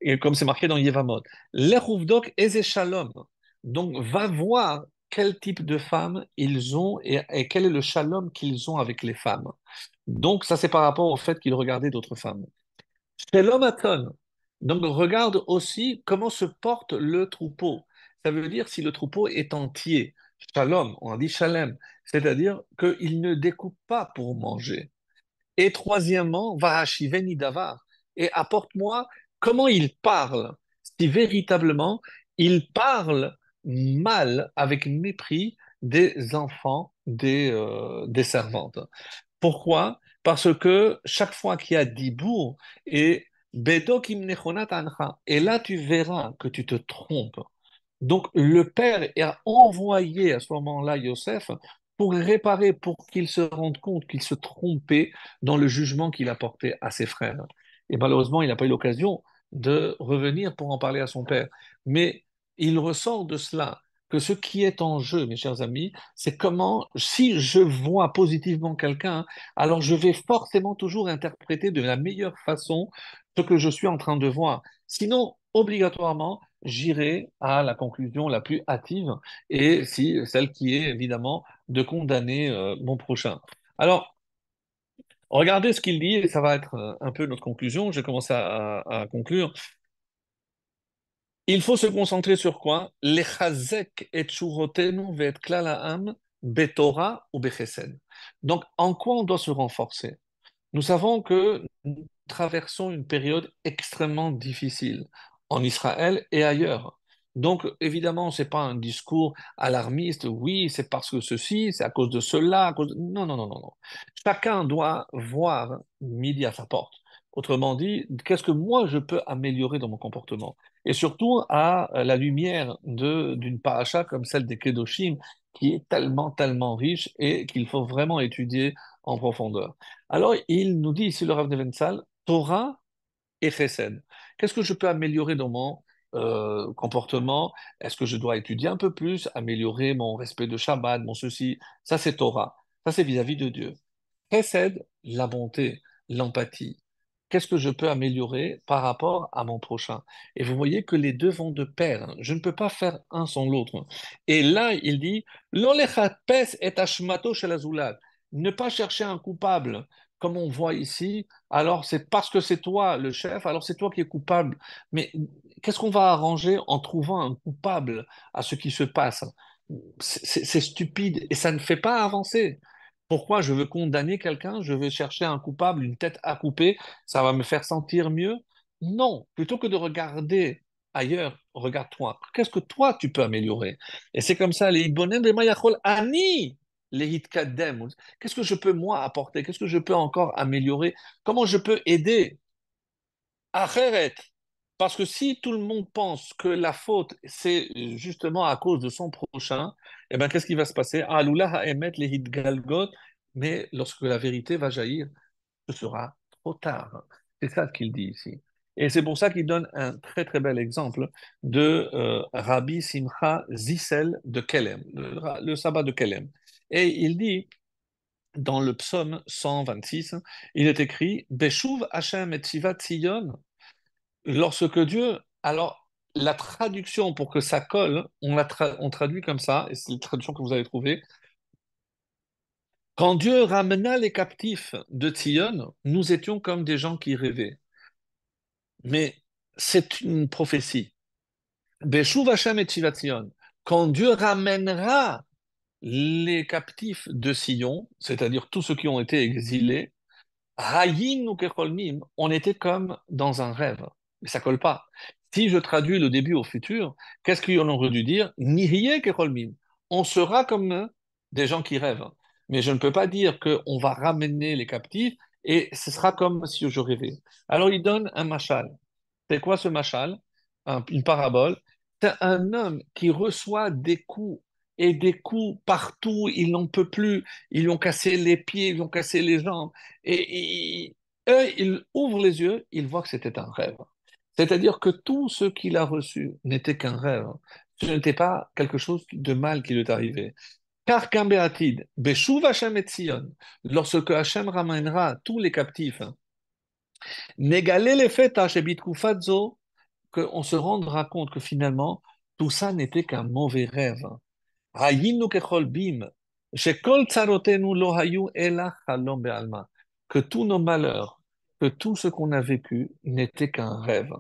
[SPEAKER 1] et comme c'est marqué dans Yevamot. L'Echouvdok Eze Shalom. Donc, va voir quel type de femmes ils ont et quel est le shalom qu'ils ont avec les femmes. Donc, ça, c'est par rapport au fait qu'ils regardaient d'autres femmes. Shalom Aton. Donc, regarde aussi comment se porte le troupeau. Ça veut dire si le troupeau est entier. Shalom, on dit shalem, c'est-à-dire qu'il ne découpe pas pour manger. Et troisièmement, Vahashiveni Davar. Et apporte-moi comment il parle. Si véritablement il parle mal, avec mépris, des enfants, des servantes. Pourquoi? Parce que chaque fois qu'il y a Dibour, et Bedok im nechonat ancha, et là tu verras que tu te trompes. Donc le père a envoyé à ce moment-là Yosef pour réparer, pour qu'il se rende compte qu'il se trompait dans le jugement qu'il apportait à ses frères. Et malheureusement, il n'a pas eu l'occasion de revenir pour en parler à son père. Mais il ressort de cela que ce qui est en jeu, mes chers amis, c'est comment, si je vois positivement quelqu'un, alors je vais forcément toujours interpréter de la meilleure façon ce que je suis en train de voir. Sinon, obligatoirement, j'irai à la conclusion la plus hâtive et si celle qui est évidemment de condamner mon prochain. Alors, regardez ce qu'il dit et ça va être un peu notre conclusion. Je commence à conclure. Il faut se concentrer sur quoi? Lechazek et tshurotenu ve'et klal ha'am betorah ou bechesed. Donc, en quoi on doit se renforcer? Nous savons que nous traversons une période extrêmement difficile en Israël et ailleurs. Donc, évidemment, ce n'est pas un discours alarmiste, oui, c'est parce que ceci, c'est à cause de cela, Non, non, non, non, non. Chacun doit voir midi à sa porte. Autrement dit, qu'est-ce que moi je peux améliorer dans mon comportement? Et surtout à la lumière d'une paracha comme celle des Kedoshim, qui est tellement, tellement riche et qu'il faut vraiment étudier en profondeur. Alors, il nous dit ici, le Rav Nebenzahl, Torah et Chesed. Qu'est-ce que je peux améliorer dans mon comportement? Est-ce que je dois étudier un peu plus, améliorer mon respect de Shabbat, mon ceci? Ça, c'est Torah. Ça, c'est vis-à-vis de Dieu. Précède la bonté, l'empathie. Qu'est-ce que je peux améliorer par rapport à mon prochain? Et vous voyez que les deux vont de pair. Je ne peux pas faire un sans l'autre. Et là, il dit, Lo lechatpes et ashmato shel hazulad. Ne pas chercher un coupable, comme on voit ici. Alors, c'est parce que c'est toi le chef, alors c'est toi qui es coupable. Mais qu'est-ce qu'on va arranger en trouvant un coupable à ce qui se passe? C'est stupide et ça ne fait pas avancer. Pourquoi je veux condamner quelqu'un? Je veux chercher un coupable, une tête à couper, ça va me faire sentir mieux? Non, plutôt que de regarder ailleurs, regarde-toi. Qu'est-ce que toi tu peux améliorer? Et c'est comme ça, les Ibbonen de Mayachol Ani, les Hitkadem. Qu'est-ce que je peux moi apporter? Qu'est-ce que je peux encore améliorer? Comment je peux aider? Acheret. Parce que si tout le monde pense que la faute, c'est justement à cause de son prochain, eh bien, qu'est-ce qui va se passer? Alula ha'emet lehit galgot, mais lorsque la vérité va jaillir, ce sera trop tard. C'est ça qu'il dit ici. Et c'est pour ça qu'il donne un très très bel exemple de Rabbi Simcha Zissel de Kelem, le sabbat de Kelem. Et il dit, dans le psaume 126, il est écrit, Beshuv Hashem et Tzivat Tzion, lorsque Dieu, alors la traduction pour que ça colle, on traduit comme ça, et c'est la traduction que vous avez trouvée. Quand Dieu ramena les captifs de Tzion, nous étions comme des gens qui rêvaient. Mais c'est une prophétie. Beshuv Hashem et Tzivat Tzion. Quand Dieu ramènera les captifs de Sion, c'est-à-dire tous ceux qui ont été exilés, Hayin ou Kecholmim, on était comme dans un rêve. Mais ça colle pas. Si je traduis le début au futur, qu'est-ce qu'on aurait dû dire? Nihye Kecholmim. On sera comme des gens qui rêvent. Mais je ne peux pas dire qu'on va ramener les captifs et ce sera comme si je rêvais. Alors il donne un machal. C'est quoi ce machal? Une parabole. C'est un homme qui reçoit des coups et des coups partout, il n'en peut plus. Ils lui ont cassé les pieds, ils lui ont cassé les jambes. Et eux, il ouvre les yeux, il voit que c'était un rêve. C'est-à-dire que tout ce qu'il a reçu n'était qu'un rêve. Ce n'était pas quelque chose de mal qui lui est arrivé. Car qu'un béatide, Beshuv Hashem et Tzion, lorsque Hashem ramènera tous les captifs, Négalé les faits, qu'on se rendra compte que finalement, tout ça n'était qu'un mauvais rêve. Hayinu kechol bim, shekol tsarotenu lo hayu ela chalom be'alma. Que tous nos malheurs, que tout ce qu'on a vécu n'était qu'un rêve.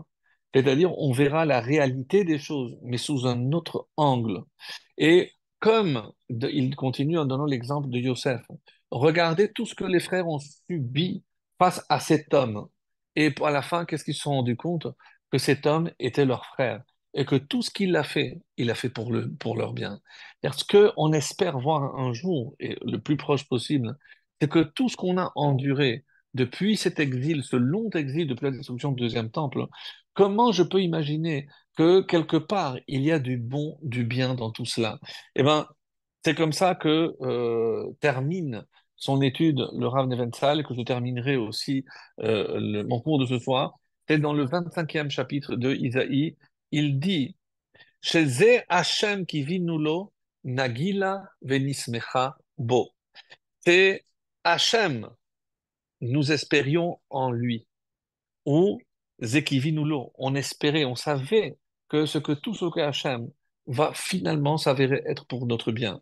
[SPEAKER 1] C'est-à-dire, on verra la réalité des choses, mais sous un autre angle. Et il continue en donnant l'exemple de Yosef, regardez tout ce que les frères ont subi face à cet homme. Et à la fin, qu'est-ce qu'ils se sont rendus compte? Que cet homme était leur frère et que tout ce qu'il a fait, il a fait pour leur bien. Parce qu'on espère voir un jour, et le plus proche possible, c'est que tout ce qu'on a enduré depuis cet exil, ce long exil depuis la destruction du deuxième temple, comment je peux imaginer que quelque part, il y a du bon, du bien dans tout cela? Eh bien, c'est comme ça que termine son étude le Rav Nebenzahl, et que je terminerai aussi mon cours de ce soir. C'est dans le 25e chapitre de Isaïe. Il dit, chez Hashem qui vit nulo, Nagila venismecha bo. C'est Hachem, nous espérions en lui. Ou Zekivinulo, on espérait, on savait que tout ce que Hachem va finalement s'avérer être pour notre bien.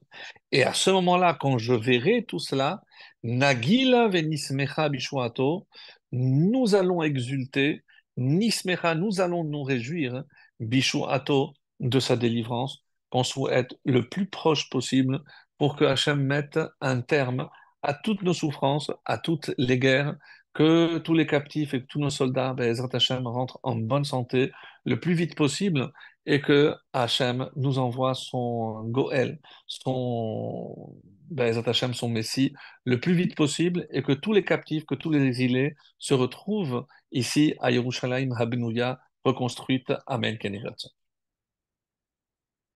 [SPEAKER 1] Et à ce moment-là, quand je verrai tout cela, Nagila venismecha bishuato, nous allons exulter, nismecha, nous allons nous réjouir, bishuato, de sa délivrance, qu'on souhaite le plus proche possible pour que Hachem mette un terme à toutes nos souffrances, à toutes les guerres, que tous les captifs et que tous nos soldats, ben, Ezrat Hashem, rentrent en bonne santé le plus vite possible et que Hashem nous envoie son Goël, son, ben, Ezrat Hashem, son Messie, le plus vite possible et que tous les captifs, que tous les exilés se retrouvent ici à Yerushalayim Habnouya, reconstruite. Amen. Ken Yireh.